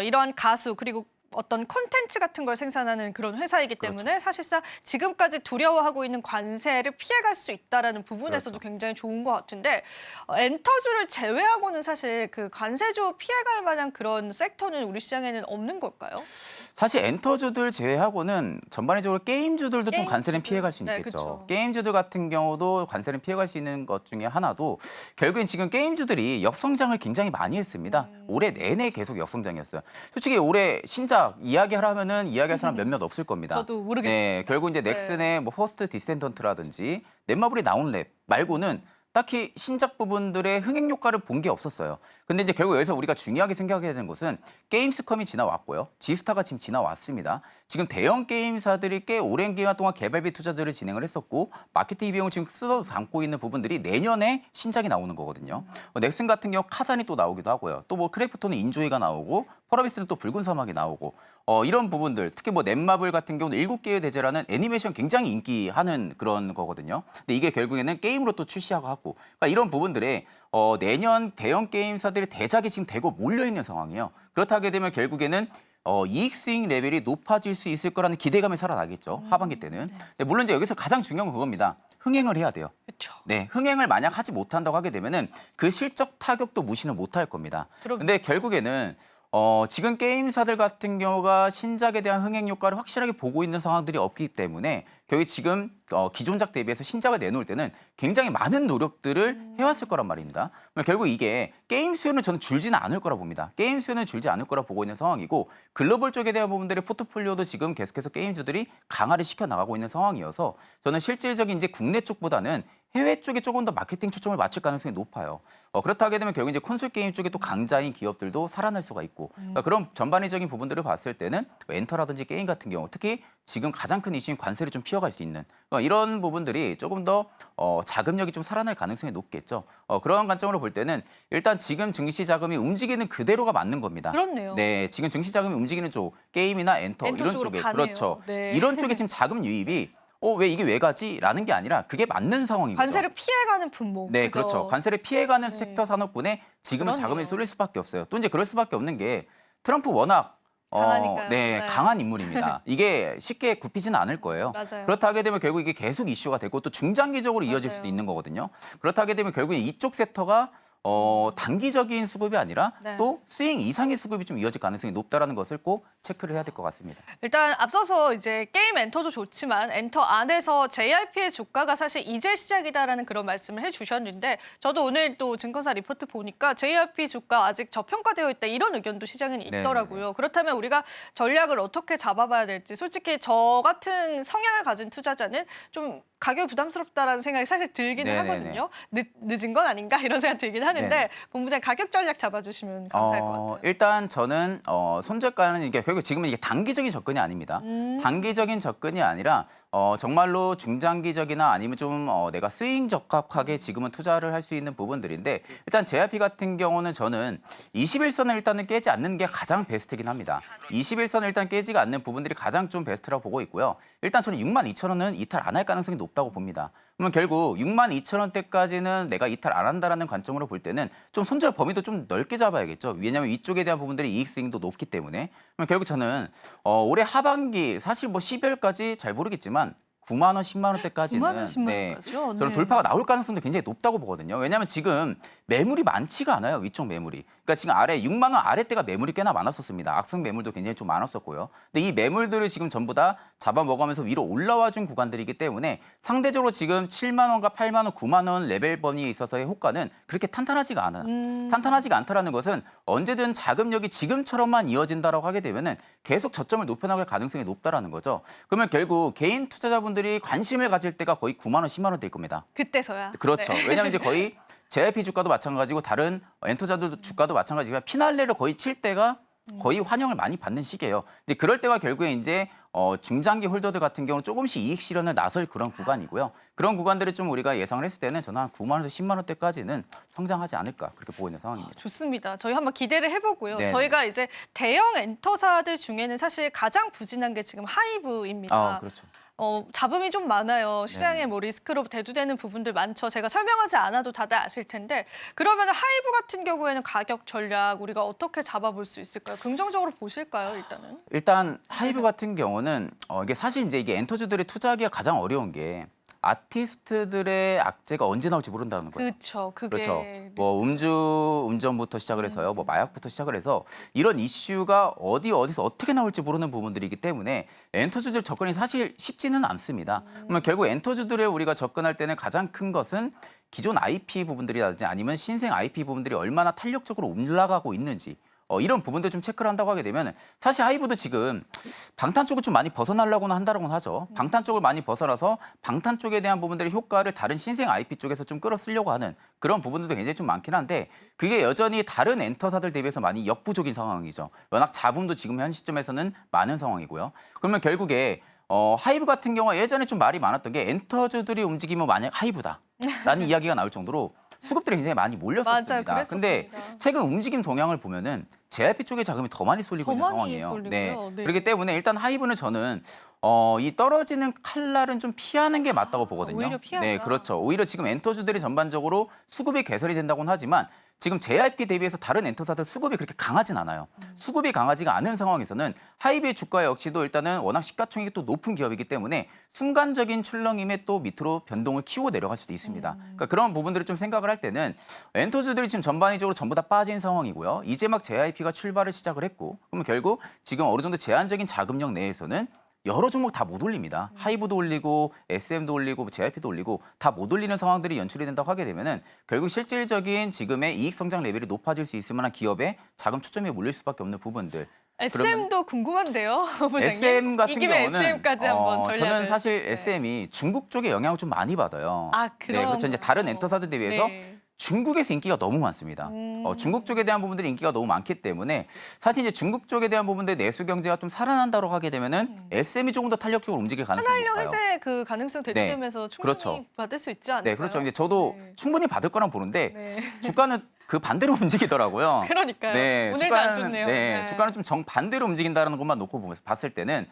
Speaker 2: 이러한 가수 그리고 어떤 콘텐츠 같은 걸 생산하는 그런 회사이기 때문에
Speaker 3: 그렇죠.
Speaker 2: 사실상 지금까지 두려워하고 있는 관세를 피해갈 수 있다라는 부분에서도
Speaker 3: 그렇죠.
Speaker 2: 굉장히 좋은 것 같은데 엔터주를 제외하고는 사실 그 관세주 피해갈 만한 그런 섹터는 우리 시장에는 없는 걸까요?
Speaker 3: 사실 엔터주들 제외하고는 전반적으로 게임주들도 좀 관세는
Speaker 2: 게임주들.
Speaker 3: 피해갈 수
Speaker 2: 네,
Speaker 3: 있겠죠.
Speaker 2: 그쵸.
Speaker 3: 게임주들 같은 경우도 관세는 피해갈 수 있는 것 중에 하나도 결국엔 지금 게임주들이 역성장을 굉장히 많이 했습니다. 올해 내내 계속 역성장이었어요. 솔직히 올해 신작 이야기하라면은 이야기할 사람 몇몇 없을 겁니다.
Speaker 2: 저도 모르겠어요.
Speaker 3: 네, 결국 이제 넥슨의 퍼스트 디센던트라든지 넷마블이 나온 랩 말고는 딱히 신작 부분들의 흥행 효과를 본 게 없었어요. 근데 이제 결국 여기서 우리가 중요하게 생각해야 되는 것은 게임스컴이 지나왔고요. 지스타가 지금 지나왔습니다. 지금 대형 게임사들이 꽤 오랜 기간 동안 개발비 투자들을 진행을 했었고 마케팅 비용을 지금 쓸어 담고 있는 부분들이 내년에 신작이 나오는 거거든요. 넥슨 같은 경우 카잔이 또 나오기도 하고요. 또 뭐 크래프톤은 인조이가 나오고 펄어비스는 또 붉은 사막이 나오고 이런 부분들 특히 뭐 넷마블 같은 경우는 7개의 대제라는 애니메이션 굉장히 인기하는 그런 거거든요. 근데 이게 결국에는 게임으로 또 출시하고 하고 그러니까 이런 부분들에 내년 대형 게임사들의 대작이 지금 대거 몰려 있는 상황이에요. 그렇다게 되면 결국에는 이익 수익 레벨이 높아질 수 있을 거라는 기대감이 살아나겠죠. 하반기 때는. 근데 물론 이제 여기서 가장 중요한 건 그겁니다. 흥행을 해야 돼요.
Speaker 2: 그렇죠.
Speaker 3: 네, 흥행을 만약 하지 못한다고 하게 되면은 그 실적 타격도 무시는 못할 겁니다. 근데 결국에는 지금 게임사들 같은 경우가 신작에 대한 흥행 효과를 확실하게 보고 있는 상황들이 없기 때문에 결국 지금 기존작 대비해서 신작을 내놓을 때는 굉장히 많은 노력들을 해왔을 거란 말입니다. 결국 이게 게임 수요는 저는 줄지는 않을 거라 봅니다. 게임 수요는 줄지 않을 거라 보고 있는 상황이고 글로벌 쪽에 대한 부분들의 포트폴리오도 지금 계속해서 게임주들이 강화를 시켜나가고 있는 상황이어서 저는 실질적인 이제 국내 쪽보다는 해외 쪽에 조금 더 마케팅 초점을 맞출 가능성이 높아요. 그렇다 하게 되면 결국 이제 콘솔 게임 쪽에 또 강자인 기업들도 살아날 수가 있고 그러니까 그런 전반적인 부분들을 봤을 때는 엔터라든지 게임 같은 경우 특히 지금 가장 큰 이슈인 관세를 좀 피해갈 수 있는 이런 부분들이 조금 더 자금력이 좀 살아날 가능성이 높겠죠. 그런 관점으로 볼 때는 일단 지금 증시 자금이 움직이는 그대로가 맞는 겁니다.
Speaker 2: 그렇네요.
Speaker 3: 네, 지금 증시 자금이 움직이는 쪽 게임이나 엔터 이런
Speaker 2: 쪽으로
Speaker 3: 쪽에
Speaker 2: 가네요.
Speaker 3: 그렇죠.
Speaker 2: 네.
Speaker 3: 이런 쪽에 지금 자금 유입이 왜 이게 왜 가지? 라는 게 아니라 그게 맞는 상황인 거죠.
Speaker 2: 관세를 피해가는 분목.
Speaker 3: 네,
Speaker 2: 그죠?
Speaker 3: 그렇죠. 관세를 피해가는
Speaker 2: 네.
Speaker 3: 섹터 산업군에 지금은
Speaker 2: 그러네요.
Speaker 3: 자금이 쏠릴 수밖에 없어요. 또 이제 그럴 수밖에 없는 게 트럼프 워낙
Speaker 2: 강하니까요.
Speaker 3: 네,
Speaker 2: 네.
Speaker 3: 강한 인물입니다. 이게 쉽게 굽히지는 않을 거예요.
Speaker 2: 맞아요.
Speaker 3: 그렇다 하게 되면 결국 이게 계속 이슈가 되고 또 중장기적으로 이어질
Speaker 2: 맞아요.
Speaker 3: 수도 있는 거거든요. 그렇다 하게 되면 결국 이쪽 섹터가 단기적인 수급이 아니라
Speaker 2: 네.
Speaker 3: 또 수익 이상의 수급이 좀 이어질 가능성이 높다라는 것을 꼭 체크를 해야 될 것 같습니다.
Speaker 2: 일단 앞서서 이제 게임 엔터도 좋지만 엔터 안에서 JYP의 주가가 사실 이제 시작이다라는 그런 말씀을 해주셨는데 저도 오늘 또 증권사 리포트 보니까 JYP 주가 아직 저평가되어 있다 이런 의견도 시장에는 있더라고요.
Speaker 3: 네네네.
Speaker 2: 그렇다면 우리가 전략을 어떻게 잡아봐야 될지 솔직히 저 같은 성향을 가진 투자자는 좀 가격이 부담스럽다라는 생각이 사실 들기는
Speaker 3: 네네네.
Speaker 2: 하거든요. 늦은 건 아닌가 이런 생각 들긴 하는데
Speaker 3: 네네.
Speaker 2: 본부장님 가격 전략 잡아주시면 감사할 것 같아요.
Speaker 3: 일단 저는 손절가는 이게 결국 지금은 이게 단기적인 접근이 아닙니다. 단기적인 접근이 아니라 정말로 중장기적이나 아니면 좀 내가 스윙 적합하게 지금은 투자를 할 수 있는 부분들인데 일단 JYP 같은 경우는 저는 21선을 일단은 깨지 않는 게 가장 베스트긴 합니다. 21선을 일단 깨지가 않는 부분들이 가장 좀 베스트라고 보고 있고요. 일단 저는 62,000원은 이탈 안 할 가능성이 높다고 봅니다. 그러면 결국 62,000원대까지는 내가 이탈 안 한다라는 관점으로 볼 때는 좀 손절 범위도 좀 넓게 잡아야겠죠. 왜냐하면 이쪽에 대한 부분들이 이익 스윙도 높기 때문에. 그럼 결국 저는 올해 하반기 사실 뭐 12월까지 잘 모르겠지만 9만 원, 10만 원대까지는
Speaker 2: 9만 원, 10만 원까지요?
Speaker 3: 저는
Speaker 2: 네.
Speaker 3: 돌파가 나올 가능성도 굉장히 높다고 보거든요. 왜냐하면 지금 매물이 많지가 않아요. 위쪽 매물이. 그러니까 지금 아래 6만 원 아래대가 매물이 꽤나 많았었습니다. 악성 매물도 굉장히 좀 많았었고요. 근데 이 매물들을 지금 전부 다 잡아먹으면서 위로 올라와 준 구간들이기 때문에 상대적으로 지금 7만 원과 8만 원, 9만 원 레벨 범위에 있어서의 효과는 그렇게 탄탄하지가 않아요. 탄탄하지가 않다라는 것은 언제든 자금력이 지금처럼만 이어진다라고 하게 되면은 계속 저점을 높여나갈 가능성이 높다라는 거죠. 그러면 결국 개인 투자자분들이 관심을 가질 때가 거의 9만 원, 10만 원대일 겁니다.
Speaker 2: 그때서야.
Speaker 3: 그렇죠.
Speaker 2: 네.
Speaker 3: 왜냐하면 이제 거의 JYP 주가도 마찬가지고 다른 엔터자들 주가도 마찬가지지만 피날레를 거의 칠 때가 거의 환영을 많이 받는 시기예요. 근데 그럴 때가 결국에 이제 중장기 홀더들 같은 경우는 조금씩 이익 실현을 나설 그런 구간이고요. 그런 구간들을 좀 우리가 예상을 했을 때는 저는 한 9만 원에서 10만 원대까지는 성장하지 않을까 그렇게 보고 있는 상황입니다.
Speaker 2: 좋습니다. 저희 한번 기대를 해보고요.
Speaker 3: 네.
Speaker 2: 저희가 이제 대형 엔터사들 중에는 사실 가장 부진한 게 지금 하이브입니다.
Speaker 3: 그렇죠.
Speaker 2: 잡음이 좀 많아요. 시장에
Speaker 3: 네.
Speaker 2: 뭐 리스크로 대두되는 부분들 많죠. 제가 설명하지 않아도 다들 아실 텐데 그러면 하이브 같은 경우에는 가격 전략 우리가 어떻게 잡아볼 수 있을까요? 긍정적으로 보실까요, 일단은?
Speaker 3: 일단 하이브 같은 경우는 이게 사실 이제 이게 엔터주들이 투자하기가 가장 어려운 게 아티스트들의 악재가 언제 나올지 모른다는 거예요.
Speaker 2: 그렇죠. 그게
Speaker 3: 그렇죠. 뭐 운전부터 시작을 해서요, 뭐 마약부터 시작을 해서 이런 이슈가 어디서 어떻게 나올지 모르는 부분들이기 때문에 엔터주들 접근이 사실 쉽지는 않습니다. 그러면 결국 엔터주들을 우리가 접근할 때는 가장 큰 것은 기존 IP 부분들이라든지 아니면 신생 IP 부분들이 얼마나 탄력적으로 올라가고 있는지. 이런 부분들 좀 체크를 한다고 하게 되면 사실 하이브도 지금 방탄 쪽을 좀 많이 벗어나려고는 한다고는 하죠. 방탄 쪽을 많이 벗어나서 방탄 쪽에 대한 부분들의 효과를 다른 신생 IP 쪽에서 좀 끌어쓰려고 하는 그런 부분들도 굉장히 좀 많긴 한데 그게 여전히 다른 엔터사들 대비해서 많이 역부족인 상황이죠. 워낙 자본도 지금 현 시점에서는 많은 상황이고요. 그러면 결국에 하이브 같은 경우가 예전에 좀 말이 많았던 게 엔터주들이 움직이면 만약 하이브다라는 이야기가 나올 정도로 수급들이 굉장히 많이 몰렸었습니다.
Speaker 2: 맞아요,
Speaker 3: 근데
Speaker 2: 그랬었습니다.
Speaker 3: 최근 움직임 동향을 보면은 JYP 쪽에 자금이 더 많이 쏠리고
Speaker 2: 더
Speaker 3: 있는
Speaker 2: 많이
Speaker 3: 상황이에요.
Speaker 2: 쏠리고요. 네.
Speaker 3: 그렇기 때문에 일단 하이브는 저는 이 떨어지는 칼날은 좀 피하는 게 맞다고 보거든요.
Speaker 2: 오히려 피하자.
Speaker 3: 네, 그렇죠. 오히려 지금 엔터주들이 전반적으로 수급이 개설이 된다고는 하지만 지금 JYP 대비해서 다른 엔터사들 수급이 그렇게 강하진 않아요. 수급이 강하지가 않은 상황에서는 하이브의 주가 역시도 일단은 워낙 시가총액이 또 높은 기업이기 때문에 순간적인 출렁임에 또 밑으로 변동을 키우고 내려갈 수도 있습니다. 그러니까 그런 부분들을 좀 생각을 할 때는 엔터주들이 지금 전반적으로 전부 다 빠진 상황이고요. 이제 막 JYP가 출발을 시작을 했고 그러면 결국 지금 어느 정도 제한적인 자금력 내에서는 여러 종목 다 못 올립니다. 하이브도 올리고 SM도 올리고 JYP도 올리고 다 못 올리는 상황들이 연출이 된다고 하게 되면은 결국 실질적인 지금의 이익 성장 레벨이 높아질 수 있을 만한 기업에 자금 초점이 몰릴 수밖에 없는 부분들.
Speaker 2: SM도 궁금한데요, 부장님.
Speaker 3: SM 같은
Speaker 2: 이 김에
Speaker 3: 경우는
Speaker 2: SM까지 한번 전략을.
Speaker 3: 저는 사실
Speaker 2: 네.
Speaker 3: SM이 중국 쪽에 영향을 좀 많이 받아요.
Speaker 2: 아, 그럼.
Speaker 3: 네, 그렇죠. 이제 다른 엔터사들 대비해서
Speaker 2: 네.
Speaker 3: 중국에서 인기가 너무 많습니다. 중국 쪽에 대한 부분들이 인기가 너무 많기 때문에 사실 이제 중국 쪽에 대한 부분들 내수 경제가 좀 살아난다고 하게 되면은 SM이 조금 더 탄력적으로 움직일 가능성이
Speaker 2: 산업용
Speaker 3: 높아요.
Speaker 2: 해제 그 가능성 대두되면서 충분히
Speaker 3: 그렇죠.
Speaker 2: 받을 수 있지 않을까요?
Speaker 3: 네, 그렇죠. 이제 저도
Speaker 2: 네.
Speaker 3: 충분히 받을 거란 보는데
Speaker 2: 네.
Speaker 3: 주가는 그 반대로 움직이더라고요.
Speaker 2: 그러니까요.
Speaker 3: 네,
Speaker 2: 오늘도 안
Speaker 3: 주가는,
Speaker 2: 좋네요.
Speaker 3: 네,
Speaker 2: 네.
Speaker 3: 주가는 좀 정반대로 움직인다는 것만 놓고 봤을 때는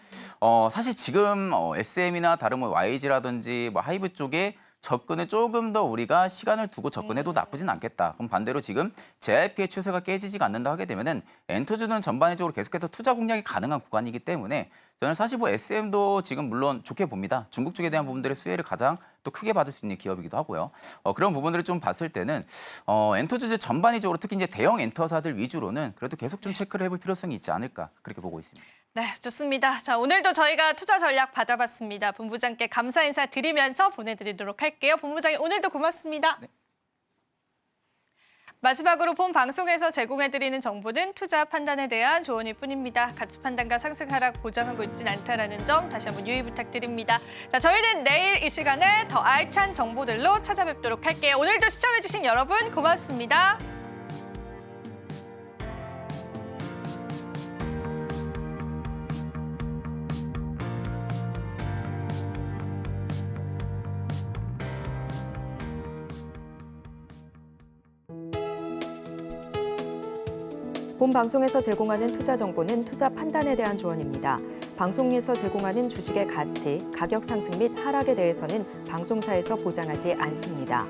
Speaker 3: 사실 지금 SM이나 다른 뭐 YG라든지 뭐 하이브 쪽에 접근을 조금 더 우리가 시간을 두고 접근해도 나쁘진 않겠다. 그럼 반대로 지금 JYP의 추세가 깨지지가 않는다 하게 되면은 엔터주는 전반적으로 계속해서 투자 공략이 가능한 구간이기 때문에 저는 사실 뭐 SM도 지금 물론 좋게 봅니다. 중국 쪽에 대한 부분들의 수혜를 가장 또 크게 받을 수 있는 기업이기도 하고요. 그런 부분들을 좀 봤을 때는 엔터주들 전반적으로 특히 이제 대형 엔터사들 위주로는 그래도 계속 좀 체크를 해볼 필요성이 있지 않을까 그렇게 보고 있습니다.
Speaker 2: 네, 좋습니다. 자, 오늘도 저희가 투자 전략 받아봤습니다. 본부장께 감사 인사 드리면서 보내드리도록 할게요. 본부장님, 오늘도 고맙습니다.
Speaker 3: 네.
Speaker 2: 마지막으로 본 방송에서 제공해드리는 정보는 투자 판단에 대한 조언일 뿐입니다. 가치 판단과 상승 하락 보장하고 있지는 않다는 점 다시 한번 유의 부탁드립니다. 자, 저희는 내일 이 시간에 더 알찬 정보들로 찾아뵙도록 할게요. 오늘도 시청해주신 여러분 고맙습니다.
Speaker 1: 본 방송에서 제공하는 투자 정보는 투자 판단에 대한 조언입니다. 방송에서 제공하는 주식의 가치, 가격 상승 및 하락에 대해서는 방송사에서 보장하지 않습니다.